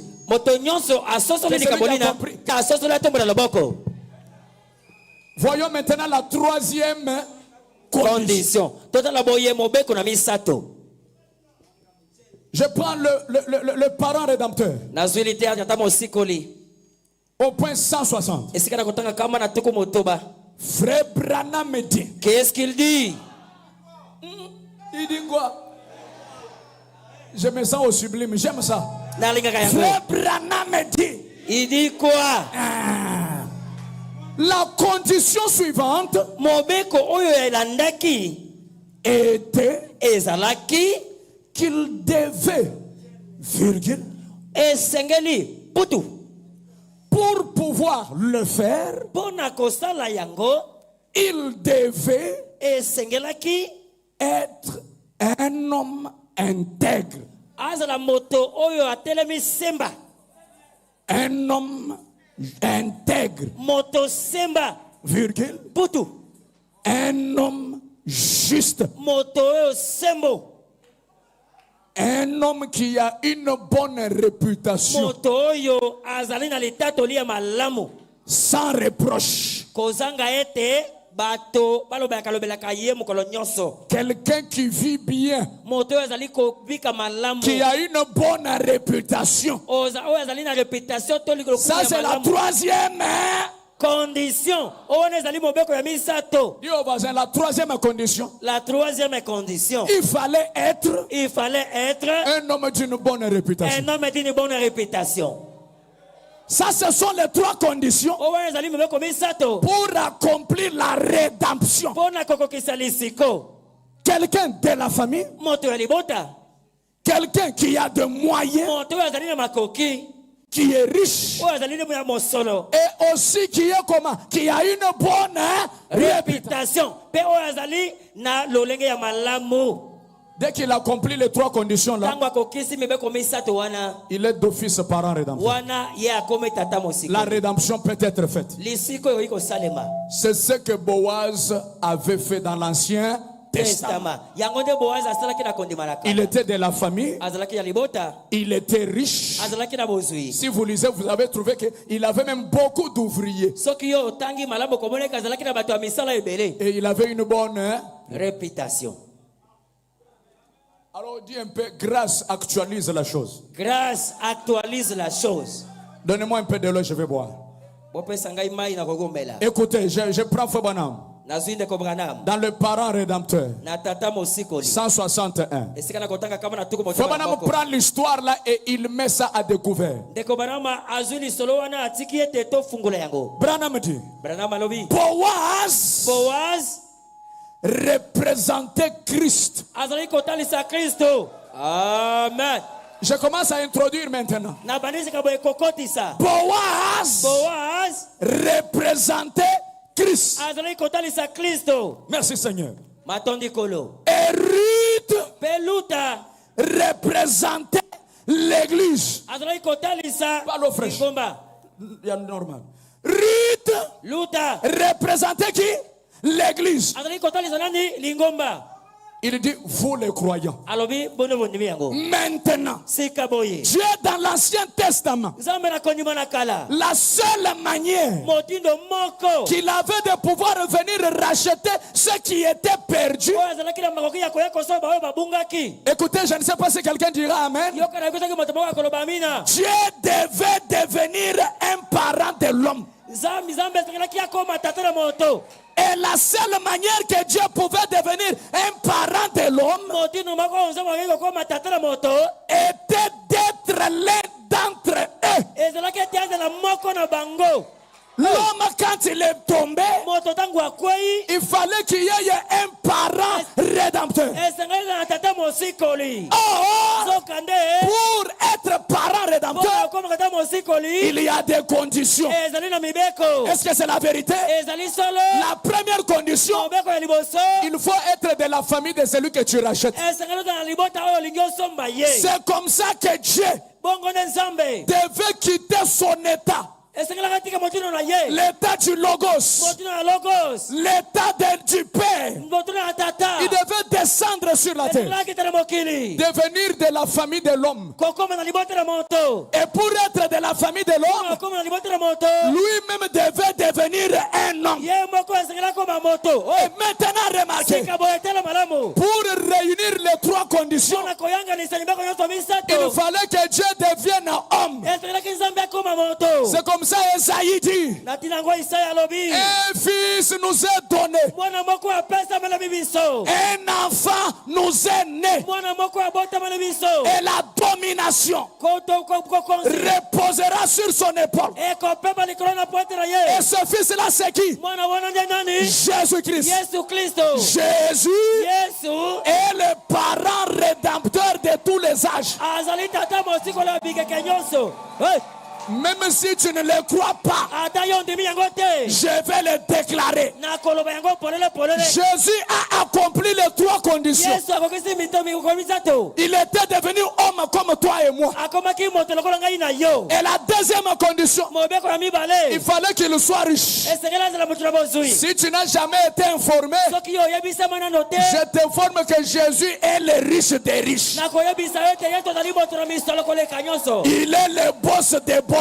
Voyons maintenant la troisième condition. Je prends le parent rédempteur. Au point 160. Frère Branham me dit. Qu'est-ce qu'il dit? Il dit quoi? Je me sens au sublime, j'aime ça. Frère Branham me dit. Il dit quoi? La condition suivante était qu'il devait, virgule, pour pouvoir le faire, il devait être un homme intègre. Un homme intègre. Virgule. Un homme juste. Un homme qui a une bonne réputation. Sans reproche. Quelqu'un qui vit bien, qui a une bonne réputation. Ça c'est la troisième condition. Dis au voisin, la troisième condition. La troisième condition. Il fallait être un homme d'une bonne réputation. Un homme d'une bonne réputation. Ça, ce sont les trois conditions pour accomplir la rédemption. Quelqu'un de la famille, quelqu'un qui a de moyens, qui est riche, et aussi qui est comment? Qui a une bonne réputation. Dès qu'il accomplit les trois conditions là, il est d'office parent rédempteur. La rédemption peut être faite. C'est ce que Boaz avait fait dans l'Ancien Testament. Il était de la famille. Il était riche. Si vous lisez, vous avez trouvé qu'il avait même beaucoup d'ouvriers. Et il avait une bonne réputation. Alors dis un peu, grâce actualise la chose. Grâce actualise la chose. Donnez-moi un peu de l'eau, je vais boire. Écoutez, je prends Fobanam. Dans le parent rédempteur 161. Fobanam prend l'histoire là et il met ça à découvert. Branham dit Boaz représentait Christ. Amen. Je commence à introduire maintenant. Boaz représentait Christ. Merci Seigneur. Et Ruth représentait l'église. Pas l'eau fraîche. Il y a normal. Ruth représentait qui? L'église. Il dit, vous les croyants. Maintenant, Dieu dans l'Ancien Testament, la seule manière qu'il avait de pouvoir venir racheter ce qui était perdu. Écoutez, je ne sais pas si quelqu'un dira Amen. Dieu devait devenir un parent de l'homme. Et la seule manière que Dieu pouvait devenir un parent de l'homme était d'être l'un d'entre eux. L'homme, quand il est tombé, il fallait qu'il y ait un parent rédempteur. Pour être parent rédempteur, il y a des conditions. Est-ce que c'est la vérité? La première condition, il faut être de la famille de celui que tu rachètes. C'est comme ça que Dieu devait quitter son état. L'état du logos, l'état du Père, il devait descendre sur la terre, devenir de la famille de l'homme. Et pour être de la famille de l'homme, lui-même devait devenir un homme. Et maintenant remarquez, pour réunir les trois conditions, il fallait que Dieu devienne homme. C'est comme ça Esaïe dit, un fils nous est donné, un enfant nous est né, et la domination reposera sur son épaule. Et ce fils là c'est qui? Jésus-Christ. Jésus est le parent rédempteur de tous les âges. Même si tu ne le crois pas, je vais le déclarer. Jésus a accompli les trois conditions. Il était devenu homme comme toi et moi. Et la deuxième condition, il fallait qu'il soit riche. Si tu n'as jamais été informé, je t'informe que Jésus est le riche des riches. Il est le boss des boss.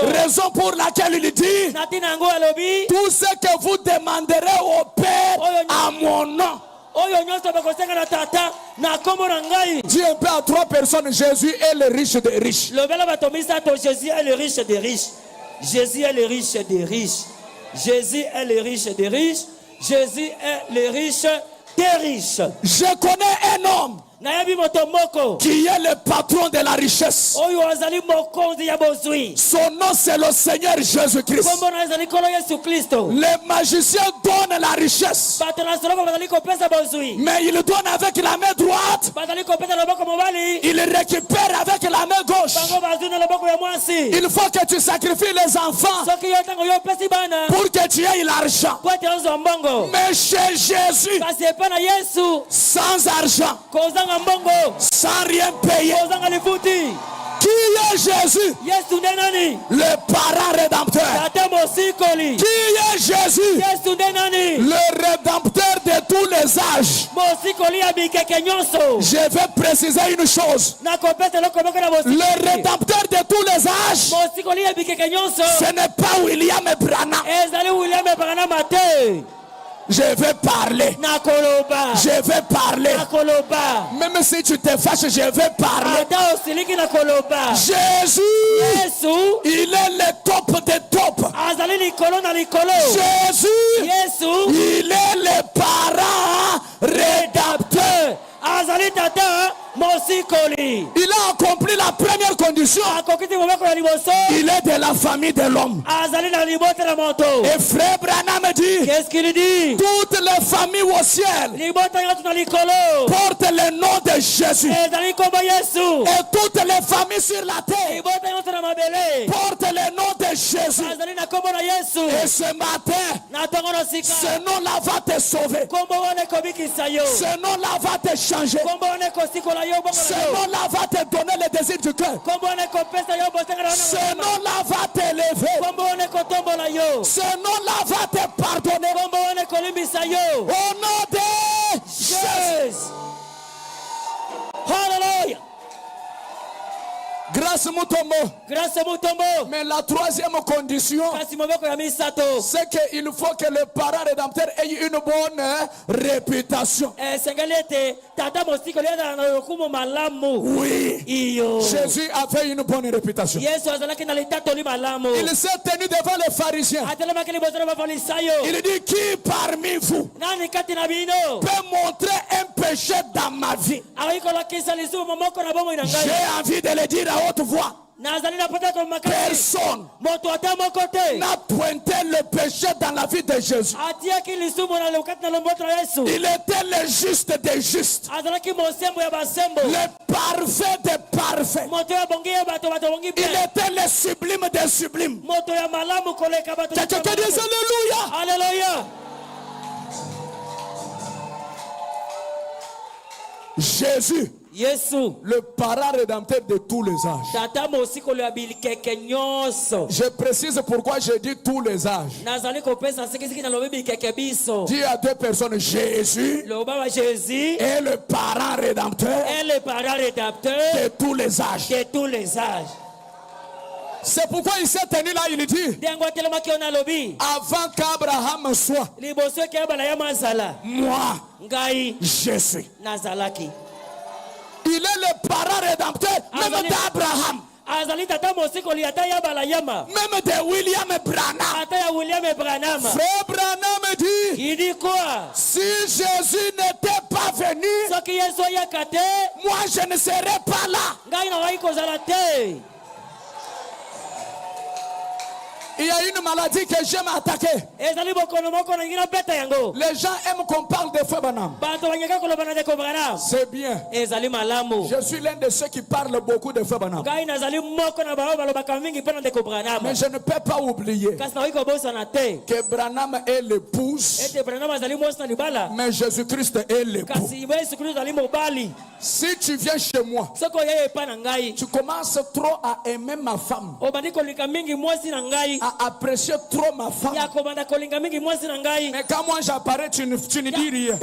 Raison pour laquelle il dit, tout ce que vous demanderez au Père à mon nom. Dis un peu à trois personnes, Jésus est le riche des riches. Jésus est le riche des riches. Jésus est le riche des riches. Jésus est le riche des riches. Jésus est le riche des riches. Je connais un homme qui est le patron de la richesse. Son nom c'est le Seigneur Jésus-Christ. Les magiciens donnent la richesse, mais ils donnent avec la main droite, ils récupèrent avec la main gauche. Il faut que tu sacrifies les enfants pour que tu aies l'argent. Mais chez Jésus, sans argent, sans rien payer, qui est Jésus? Le parent rédempteur. Qui est Jésus? Le rédempteur de tous les âges. Je vais préciser une chose. Le rédempteur de tous les âges, ce n'est pas William Branham. Je vais parler. Je vais parler. Même si tu te fâches, je vais parler. Jésus, il est le top des tops. Jésus, il est le parent rédempteur. Il a accompli la première condition. Il est de la famille de l'homme. Et frère Branham dit, qu'est-ce qu'il dit? Toutes les familles au ciel portent le nom de Jésus. Et toutes les familles sur la terre portent le nom de Jésus. Et ce matin, ce nom-là va te sauver. Ce nom-là va te changer. Ce nom-là va te donner le désir du cœur. Ce nom-là va t'élever. Ce nom-là va te pardonner. Au nom de Jésus. Hallelujah. Grâce Mutombo. Mais la troisième condition, c'est qu'il faut que le parent rédempteur ait une bonne réputation. Oui. Jésus avait une bonne réputation. Il s'est tenu devant les pharisiens. Il dit, qui parmi vous peut montrer un péché dans ma vie? J'ai envie de le dire à haute voix. Personne n'a pointé le péché dans la vie de Jésus. Il était le juste des justes, le parfait des parfaits. Il était le sublime des sublimes. Quelqu'un dit alléluia. Alléluia. Jésus, le parent rédempteur de tous les âges. Je précise pourquoi je dis tous les âges. Dis à deux personnes, Jésus est le parent rédempteur de tous les âges. C'est pourquoi il s'est tenu là, il dit, avant qu'Abraham soit, moi, je suis. Il est le parent rédempteur même d'Abraham, même de William Branham. Frère Branham dit, si Jésus n'était pas venu, moi je ne serais pas là. Il y a une maladie que j'aime attaquer. Les gens aiment qu'on parle de Frère Branham. C'est bien. Je suis l'un de ceux qui parlent beaucoup de Frère Branham. Mais je ne peux pas oublier que Branham est l'épouse, mais Jésus-Christ est l'époux. Si tu viens chez moi, tu commences trop à aimer ma femme, à apprécier trop ma femme. Mais quand moi j'apparais, tu ne dis rien.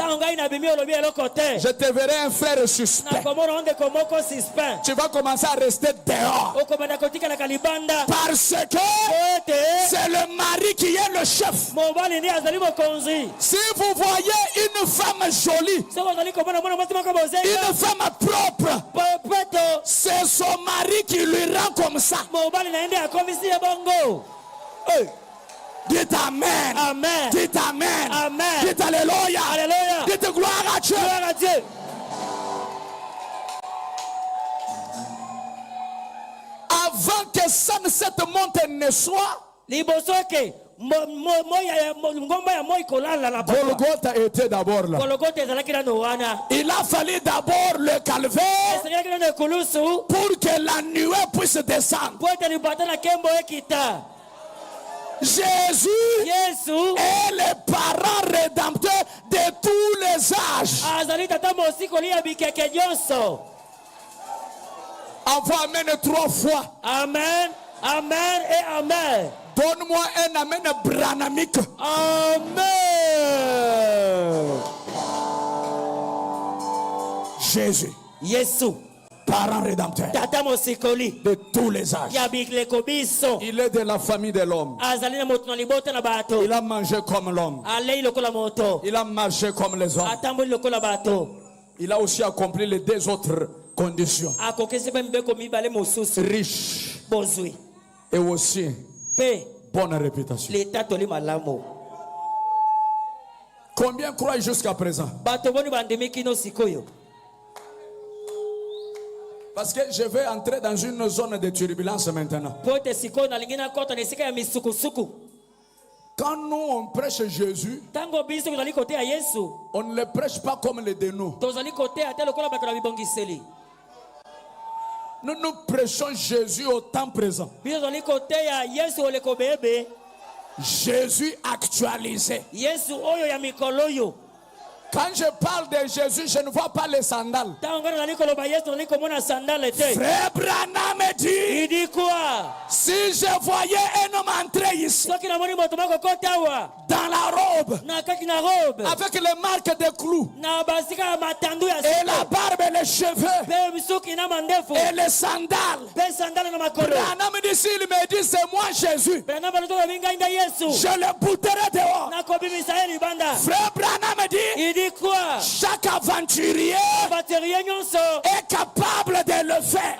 Je te verrai un frère suspect. Tu vas commencer à rester dehors. Parce que c'est le mari qui est le chef. Si vous voyez une femme jolie, une femme propre, c'est son mari qui lui rend comme ça. Hey. Dites Amen. Amen. Dites Amen. Amen. Dites Alléluia. Alléluia. Dites gloire à Dieu. Gloire à Dieu. Avant que Sunset Mountain ne soit, Golgotha était d'abord là. Il a fallu d'abord le calvaire pour que la nuée puisse descendre. Jésus est le parent rédempteur de tous les âges. Envoie amen 3 fois. Amen, amen et amen. Donne-moi un amen branamique. Amen. Jésus. Yesu. Parent rédempteur. Tata mosikoli. De tous les âges. Il est de la famille de l'homme. Il a mangé comme l'homme. Il a marché comme les hommes. Il a aussi accompli les 2 autres conditions. Riche. Et aussi bonne réputation. Combien croient jusqu'à présent? Parce que je vais entrer dans une zone de turbulence maintenant. Quand nous on prêche Jésus, on ne le prêche pas comme les dénous. Nous prêchons Jésus au temps présent. Jésus actualisé. Quand je parle de Jésus, je ne vois pas les sandales. Frère Branham me dit, il dit quoi? Si je voyais un homme entrer ici, dans la robe, avec les marques de clous, et la barbe et les cheveux, et les sandales, Branham me dit, s'il me dit c'est moi Jésus, je le bouterai dehors. Frère Branham me dit, quoi? Chaque aventurier est capable de le faire.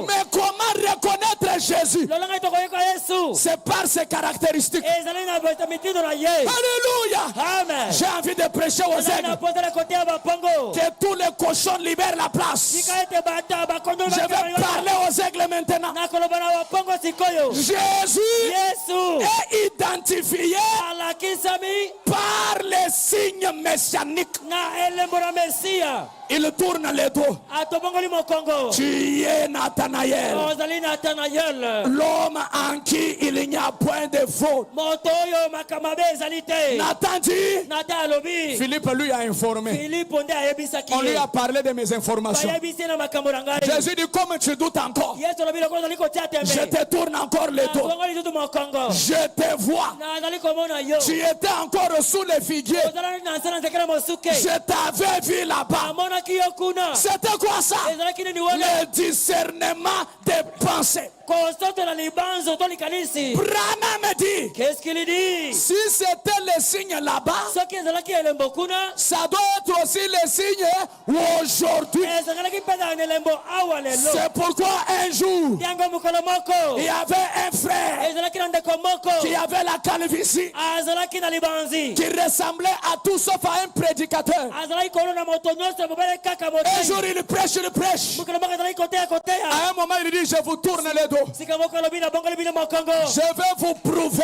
Mais comment reconnaître Jésus? C'est par ses caractéristiques. Alléluia. J'ai envie de prêcher aux aigles. Que tous les cochons libèrent la place. Je vais parler aux aigles maintenant. Jésus est identifié par les signes messianiques. Il tourne les dos. Tu es Nathanaël, l'homme en qui il n'y a point de faute. Nathan dit, Philippe lui a informé. On lui a parlé de mes informations. Jésus dit, comme tu doutes encore, je te tourne encore les dos. Je te vois. Tu étais encore sous les figuiers. Je t'avais vu là-bas. C'était quoi ça? Le discernement des pensées. Branham me dit, qu'est-ce qu'il dit? Si c'était le signe là-bas, ça doit être aussi le signe aujourd'hui. C'est pourquoi un jour, il y avait un frère qui avait la calvitie, qui ressemblait à tout sauf à un prédicateur. Un jour il prêche. À un moment il dit, je vous tourne les dos. Je vais vous prouver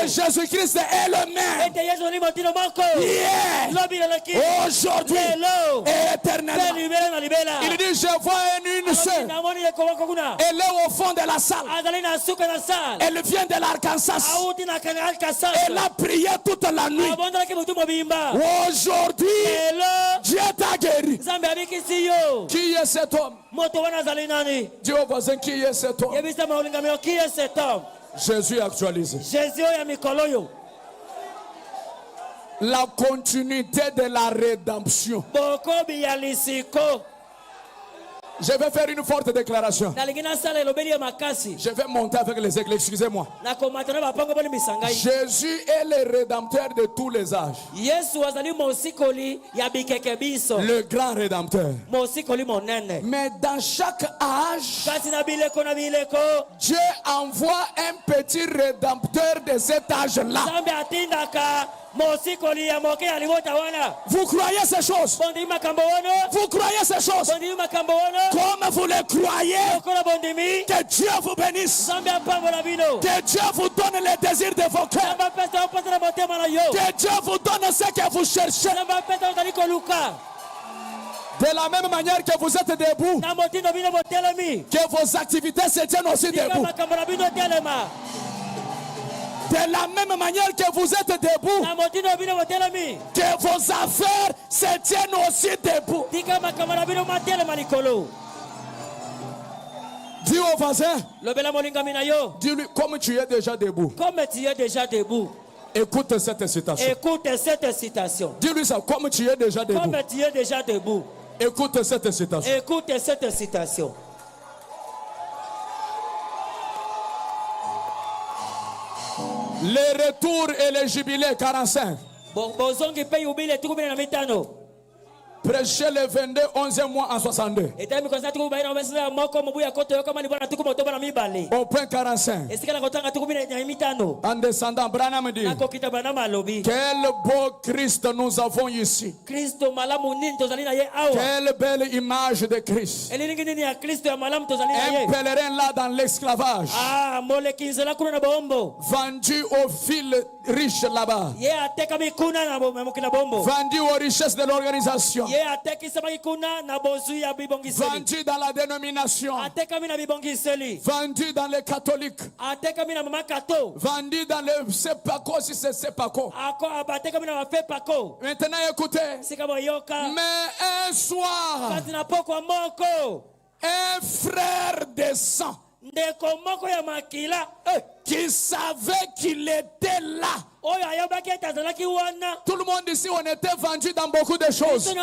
que Jésus-Christ est le même hier, aujourd'hui et éternellement. Il dit, je vois une sœur. Elle est au fond de la salle. Elle vient de l'Arkansas. Elle a prié toute la nuit. Aujourd'hui, Dieu t'a guéri. Qui est cet homme? Dis au voisin, qui est cet homme? Jésus actualisé. La continuité de la rédemption. Je vais faire une forte déclaration. Je vais monter avec les aigles, excusez-moi. Jésus est le rédempteur de tous les âges. Le grand rédempteur. Mais dans chaque âge, Dieu envoie un petit rédempteur de cet âge-là. Vous croyez ces choses? Vous croyez ces choses? Comme vous les croyez, que Dieu vous bénisse. Que Dieu vous donne les désirs de vos cœurs. Que Dieu vous donne ce que vous cherchez. De la même manière que vous êtes debout, que vos activités se tiennent aussi debout. De la même manière que vous êtes debout, que vos affaires se tiennent aussi debout. Dis au voisin, dis-lui comme tu es déjà debout. Comme tu es déjà debout. Écoute cette citation. Écoute cette citation. Dis-lui ça, comme tu es déjà debout. Comme tu es déjà debout. Écoute cette citation. Écoute cette citation. Les retours et les jubilés 45. Prêcher le 22 11e mois en 62. Au point 45. En descendant, Branham dit: quel beau Christ nous avons ici. Quelle belle image de Christ. Un pèlerin là dans l'esclavage. Vendu au fil riche là-bas. Vendu aux richesses de l'organisation. Vendu dans la dénomination. Vendu dans les catholiques. Vendu dans le Sepako si c'est Sepako. Maintenant écoutez. Mais un soir, un frère de sang qui savait qu'il était là. Tout le monde ici, on était vendu dans beaucoup de choses.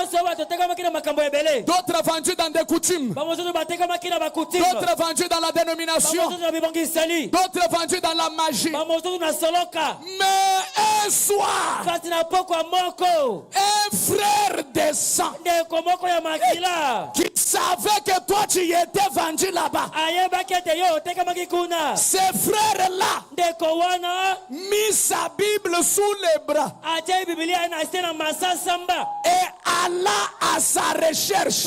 D'autres vendus dans des coutumes. D'autres vendus dans la dénomination. D'autres vendus dans la magie. Mais un soir, un frère de sang qui savait que toi tu étais vendu là-bas. Ce frère-là mit sa Bible sous les bras et alla à sa recherche.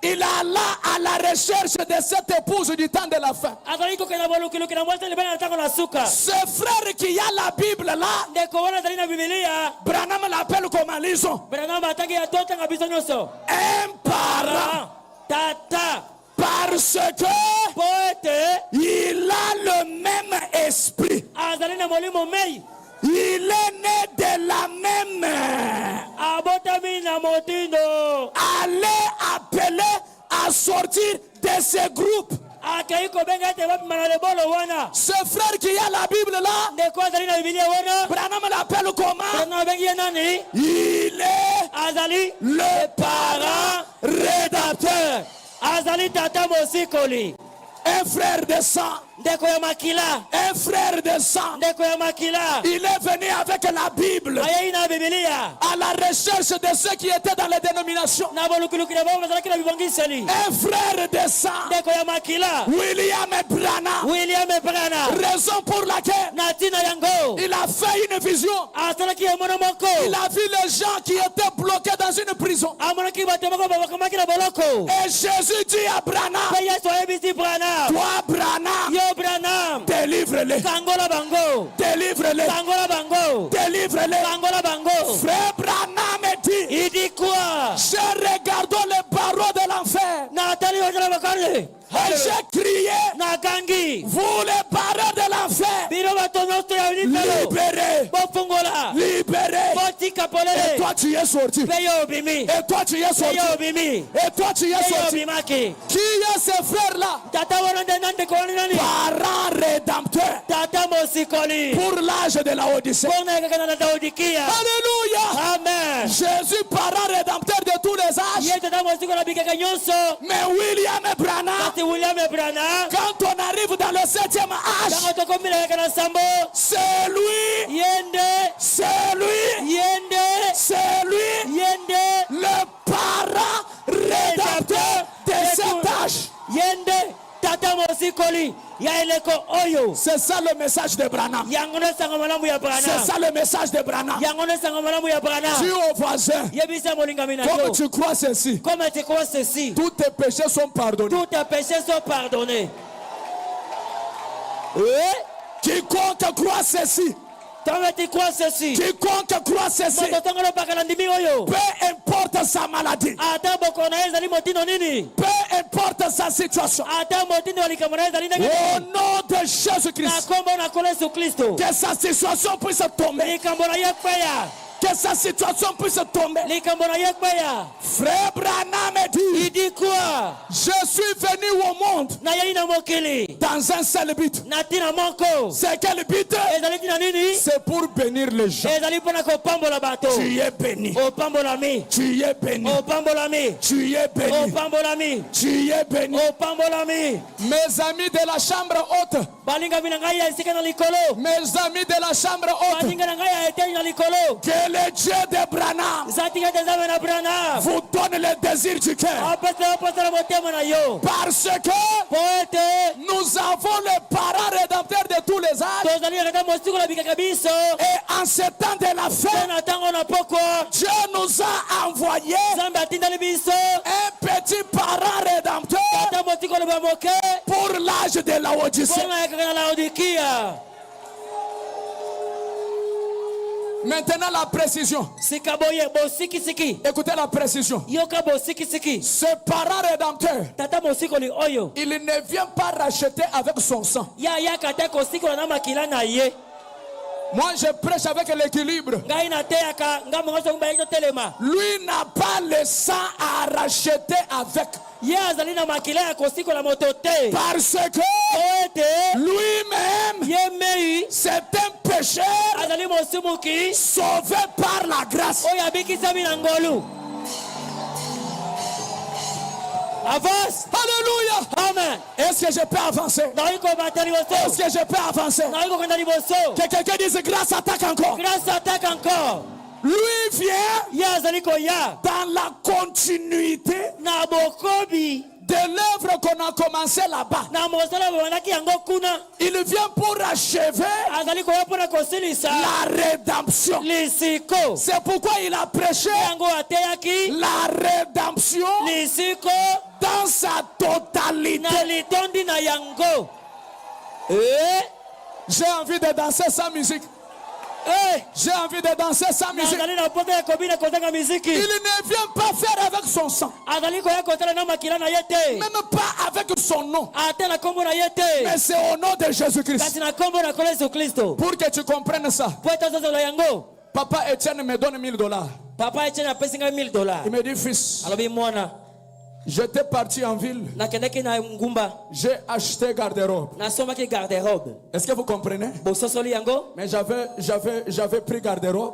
Il alla à la recherche de cette épouse du temps de la fin. Ce frère qui a la Bible là, Branham l'appelle comment, lisons? Un parent. Parce que il a le même esprit. Il est né de la même. Allez appeler à sortir de ce groupe. Ce frère qui a la Bible là, Branham l'appelle comment? Il est le parent rédacteur. Un frère de sang. Un frère de sang. Il est venu avec la Bible à la recherche de ceux qui étaient dans les dénominations. Un frère de sang. William Branham. Raison pour laquelle il a fait une vision. Il a vu les gens qui étaient bloqués dans une prison. Et Jésus dit à Branham: toi Branham, délivre-les. Délivre-les. Délivre-les. Frère Branham dit: il dit quoi? Je regardé les barreaux de l'enfer et j'ai crié: vous les barreaux de l'enfer, libérez. Libérez. Et toi tu es sorti. Et toi tu es sorti. Et toi tu es sorti. Qui est ce frère là? Parent rédempteur pour l'âge de la Odyssée. Alléluia. Amen. Jésus parent rédempteur de tous les âges. Mais William Branham, quand on arrive dans le 7e âge, c'est lui. C'est lui. C'est lui. Le parent rédempteur de cet âge. C'est ça le message de Branham. C'est ça le message de Branham. Dis au voisin, comme tu crois ceci, tous tes péchés sont pardonnés. Quiconque croit ceci, Tu crois ceci. Quiconque croit ceci, peu importe sa maladie, peu importe sa situation, au nom de Jésus-Christ, que sa situation puisse tomber. Que sa situation puisse tomber. Frère Branham dit quoi? Je suis venu au monde dans un seul but. C'est quel but? C'est pour bénir les gens. Tu es béni. Tu es béni. Tu es béni. Tu es béni. Mes amis de la chambre haute. Mes amis de la chambre haute. Que le Dieu de Branham vous donne le désir du cœur. Parce que nous avons le parent rédempteur de tous les âges. Et en ce temps de la fin, Dieu nous a envoyé un petit parent rédempteur pour l'âge de la Odyssée. Maintenant la précision. Écoutez la précision. Ce parent rédempteur, il ne vient pas racheter avec son sang. Moi je prêche avec l'équilibre. Lui n'a pas le sang à racheter avec. Parce que lui-même, c'est un pécheur sauvé par la grâce. Avance. Alléluia. Amen. Est-ce que je peux avancer? Est-ce que je peux avancer? Que quelqu'un dise grâce attaque encore. Grâce attaque encore. Lui vient dans la continuité de l'œuvre qu'on a commencé là-bas. Il vient pour achever la rédemption. C'est pourquoi il a prêché la rédemption dans sa totalité. J'ai envie de danser sans musique. J'ai envie de danser sans musique. Il ne vient pas faire avec son sang. Même pas avec son nom. Mais c'est au nom de Jésus-Christ. Pour que tu comprennes ça. Papa Etienne me donne $1000. Il me dit fils, j'étais parti en ville. J'ai acheté garde-robe. Est-ce que vous comprenez? Mais j'avais pris garde-robe.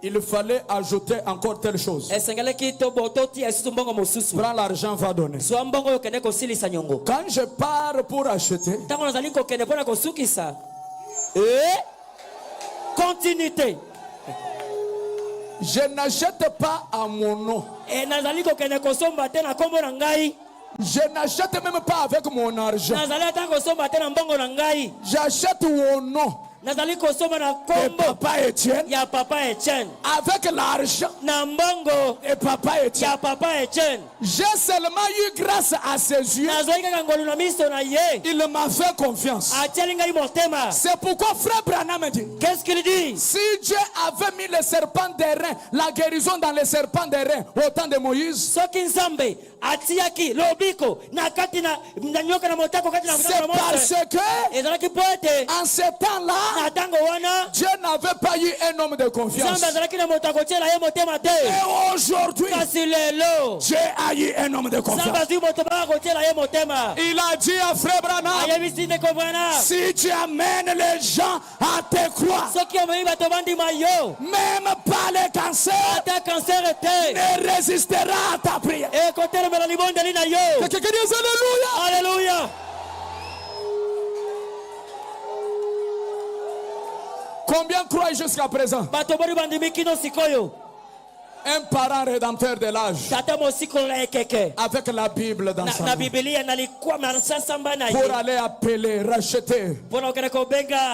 Il fallait ajouter encore telle chose. Prends l'argent, va donner. Quand je pars pour acheter, continuité. Je n'achète pas à mon nom. Je n'achète même pas avec mon argent. J'achète au nom et Papa Etienne, avec l'argent et Papa Etienne. J'ai seulement eu grâce à ses yeux. Il m'a fait confiance. C'est pourquoi frère Branham dit, qu'est-ce qu'il dit? Si Dieu avait mis les serpents d'airain, la guérison dans les serpents d'airain au temps de Moïse, c'est parce que en ce temps-là, Dieu n'avait pas eu un homme de confiance. Et aujourd'hui, Dieu a eu un homme de confiance. Il a dit à frère Branham, si tu amènes les gens à te croire, même pas le cancer ne résistera à ta prière. Quelqu'un dit alléluia. Alléluia. Combien croient jusqu'à présent? Un parent rédempteur de l'âge avec la Bible dans sa main pour aller appeler, racheter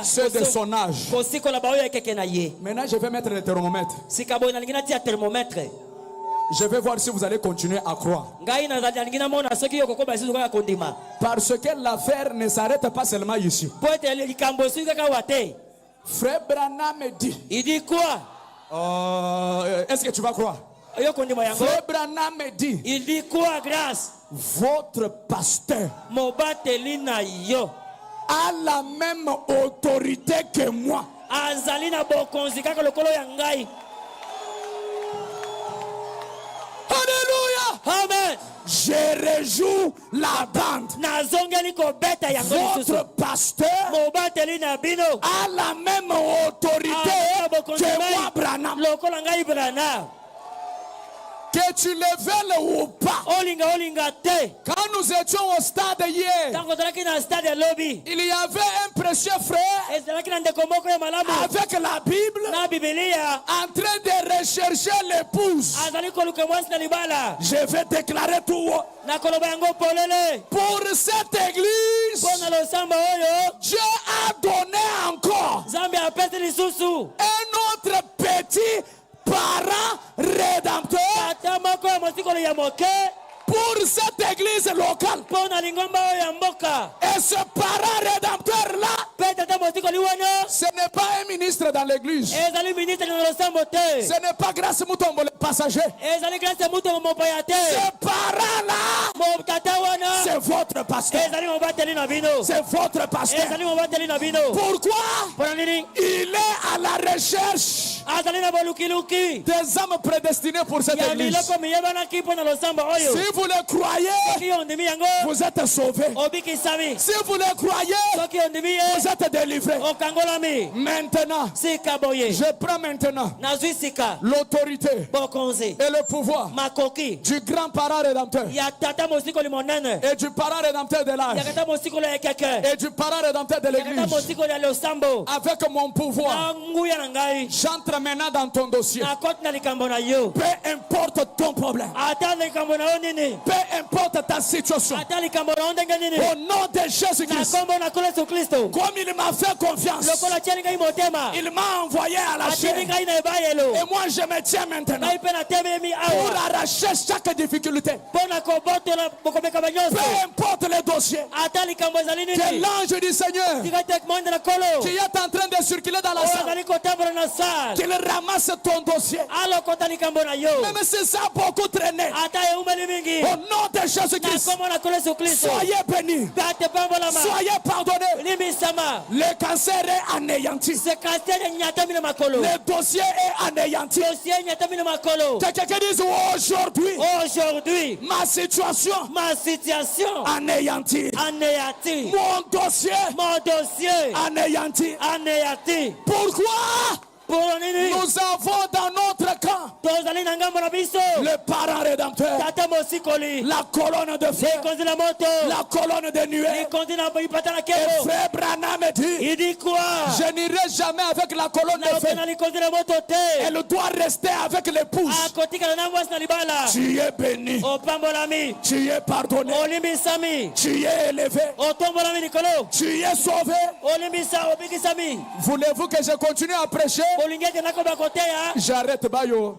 ceux de son âge. Maintenant je vais mettre le thermomètre. Je vais voir si vous allez continuer à croire. Parce que l'affaire ne s'arrête pas seulement ici. Frère Branham dit. Il dit quoi? Est-ce que tu vas croire? Frère Branham dit. Il dit quoi, grâce? Votre pasteur a la même autorité que moi. Alléluia. Amen. Je rejoue la bande. Votre pasteur a la même autorité que moi, Branham. Que tu le veuilles ou pas. Quand nous étions au stade hier, il y avait un précieux frère avec la Bible en train de rechercher l'épouse. Je vais déclarer tout haut. Pour cette église, Dieu a donné encore un autre petit parent rédempteur pour cette église locale. Et ce parent rédempteur-là, ce n'est pas un ministre dans l'église. Ce n'est pas Grâce Moutombo le passager. Ce parent-là, c'est votre pasteur. C'est votre pasteur. Pourquoi? Il est à la recherche des âmes prédestinées pour cette église. Si vous le croyez, vous êtes sauvés. Si vous le croyez, vous êtes délivrés. Maintenant, je prends maintenant l'autorité et le pouvoir du grand parent rédempteur et du parent rédempteur de l'âge et du parent rédempteur de l'église. Avec mon pouvoir, j'entre maintenant dans ton dossier. Peu importe ton problème, peu importe ta situation, au nom de Jésus-Christ, comme il m'a fait confiance, il m'a envoyé à la chair. Et moi je me tiens maintenant pour arracher chaque difficulté. Peu importe le dossier, que l'ange du Seigneur qui est en train de circuler dans la salle, qu'il ramasse ton dossier. Même si ça a beaucoup traîné, au nom de Jésus-Christ, soyez bénis, soyez pardonnés. Le cancer est anéanti, le dossier est anéanti. Que quelqu'un dise aujourd'hui, ma situation anéantie. Mon dossier anéanti. Pourquoi? Nous avons dans notre camp le parent rédempteur, la colonne de feu, la colonne de nuée. Et frère Branham dit, je n'irai jamais avec la colonne de feu. Elle doit rester avec l'épouse. Tu es béni, tu es pardonné, tu es élevé, tu es sauvé. Voulez-vous que je continue à prêcher? J'arrête bayo.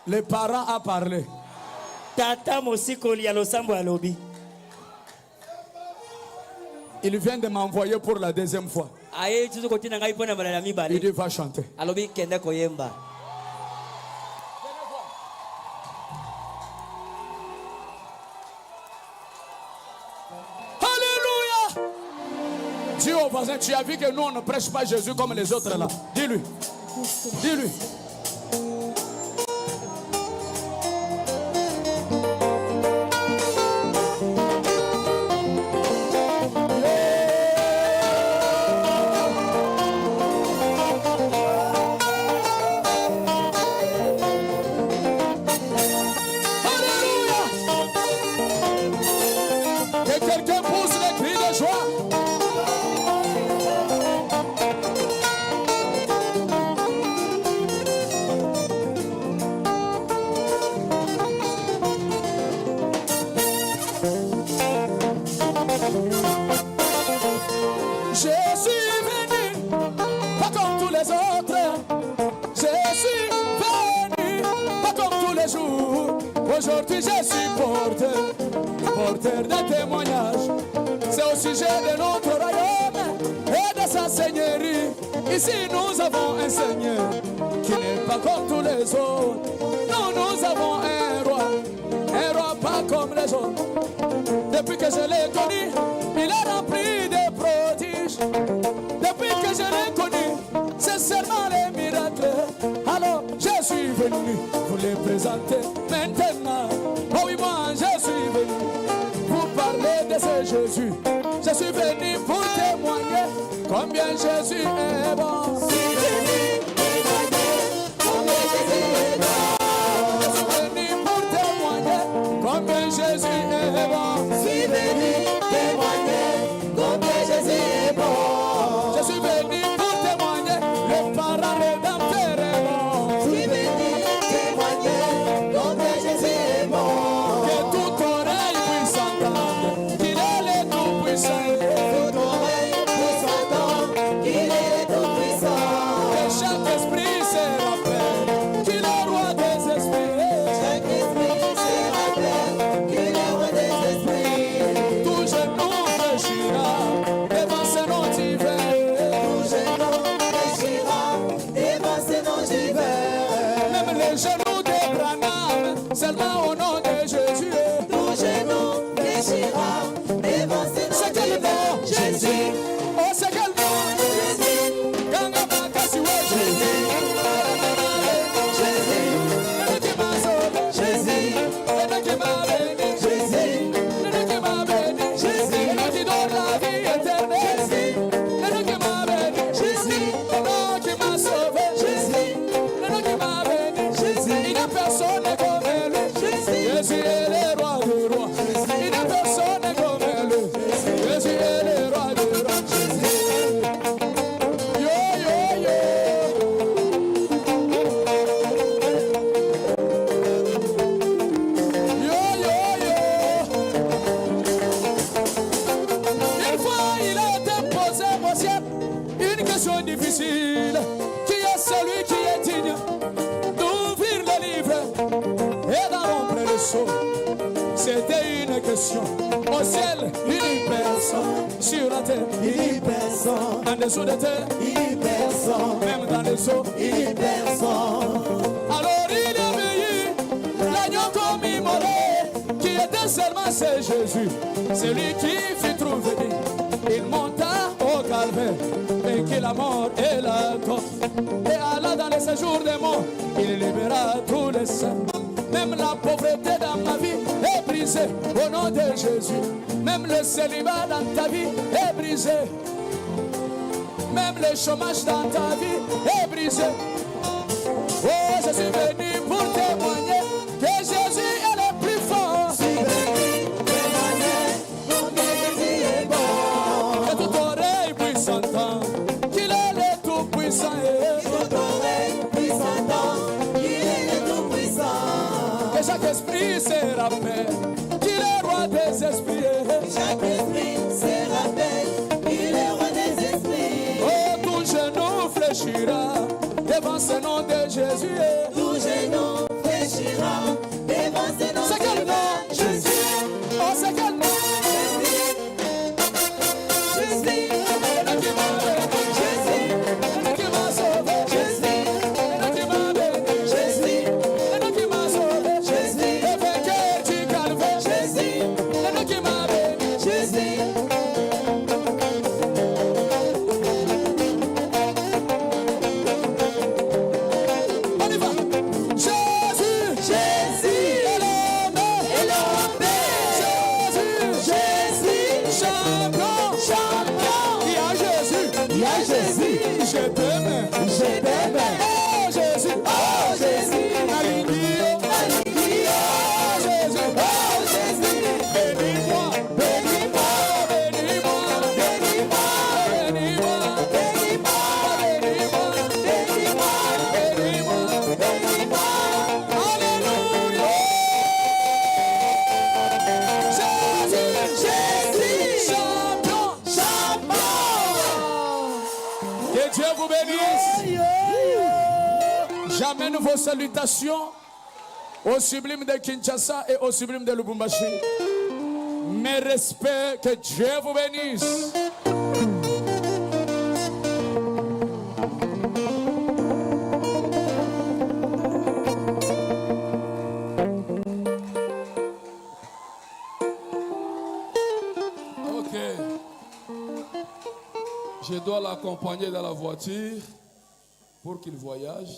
Les parents ont parlé. Il vient de m'envoyer pour la deuxième fois. Il dit va chanter. Alléluia. Dis au voisin, tu as vu que nous on ne prêche pas Jésus comme les autres là. Dis-lui. Dis-lui. Aujourd'hui je suis porteur de témoignages. C'est au sujet de notre royaume et de sa seigneurie. Ici nous avons un Seigneur qui n'est pas comme tous les autres. Nous avons un roi pas comme les autres. Depuis que je l'ai connu, il est rempli de prodiges. Depuis que je l'ai connu, c'est seulement les miracles. Alors je suis venu vous les présenter maintenant. Oh oui, moi je suis venu vous parler de ce Jésus. Je suis venu pour témoigner combien Jésus est bon. Je suis venu pour témoigner combien Jésus est bon. Je suis venu témoigner combien Jésus est bon. Je suis venu pour témoigner le parent rédempteur est bon. Je suis venu témoigner combien Jésus est bon. Que toute oreille puisse entendre qu'il est le tout-puissant. Toute oreille puisse entendre qu'il est le tout-puissant. Que chaque esprit se rappelle qu'il est roi des esprits. Chaque esprit se rappelle qu'il est roi des esprits. Tout genou fléchira devant ce nom divin. Tout genou fléchira devant ce nom divin. Même les genoux de Branham, seulement au nom de Jésus. Tout genou fléchira devant ce nom divin. C'est quel nom? Jésus. Oh, c'est quel nom? Jésus. Ganga Makasiwe. Jésus. Jésus. Le qui m'a sauvé. Jésus. Le qui m'a béni. Jésus. Le qui m'a béni. Jésus. Le qui donne la vie éternelle. Jésus. Le qui m'a béni. Jésus. Le qui m'a sauvé. Jésus. Le qui m'a béni. Jésus. Il n'y a personne comme lui. Jésus est le roi du roi. Il n'y a personne comme lui. Jésus est le roi du roi. Yo, yo, yo. Yo, yo, yo. Une fois, il a été posé au ciel une question difficile. Qui est celui qui est digne d'ouvrir le livre et d'en rompre le sceau? C'était une question. Au ciel, il n'y a personne. Sur la terre, il n'y a personne. En dessous de terre, il n'y a personne. Même dans les eaux, il n'y a personne. Alors il a veillé l'agneau comme immolé, qui était seulement c'est Jésus. C'est lui qui fit trouver. Il monta au calvaire, vainquit la mort et la mort. Et alla dans les séjours des morts, il libéra tous les saints. Même la pauvreté dans ma vie est brisée au nom de Jésus. Même le célibat dans ta vie est brisé. Même le chômage dans ta vie est brisé. Oh, je suis venu pour témoigner que Jésus est le plus fort. Je suis venu témoigner combien Jésus est bon. Que toute oreille puisse entendre qu'il est le tout-puissant. Que toute oreille puisse entendre qu'il est le tout-puissant. Que chaque esprit se rappelle qu'il est roi des esprits. Chaque esprit se rappelle qu'il est roi des esprits. Oh, tout genou fléchira devant ce nom de Jésus. Tout genou fléchira devant ce nom. C'est quel nom? Jésus. Oh, c'est quel nom? Jésus. Jésus. Le qui m'a béni. Jésus. Le qui m'a sauvé. Jésus. Le qui m'a béni. Jésus. Le qui m'a sauvé. Jésus. Le vainqueur du calvaire. Jésus. Le qui m'a béni. Jésus. On y va. Jésus. Jésus. Éloigné. Jésus. Jésus. Champion. Champion. Il y a Jésus. Il y a Jésus. Je t'aime. Je t'aime. Oh Jésus. Oh Jésus. Aligné. Aligné. Oh Jésus. Oh Jésus. Bénis-moi. Bénis-moi. Bénis-moi. Bénis-moi. Bénis-moi. Bénis-moi. Bénis-moi. Bénis-moi. Bénis-moi. Bénis-moi. Alléluia. Jésus. Jésus. Champion. Champion. Que Dieu vous bénisse. J'amène vos salutations au sublime de Kinshasa et au sublime de Lubumbashi. Mes respects, que Dieu vous bénisse. Ok. Je dois l'accompagner dans la voiture pour qu'il voyage.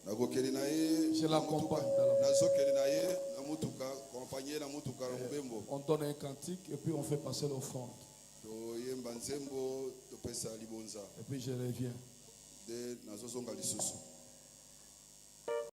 Je l'accompagne dans la voiture. On donne un cantique et puis on fait passer l'offrande. Et puis je reviens.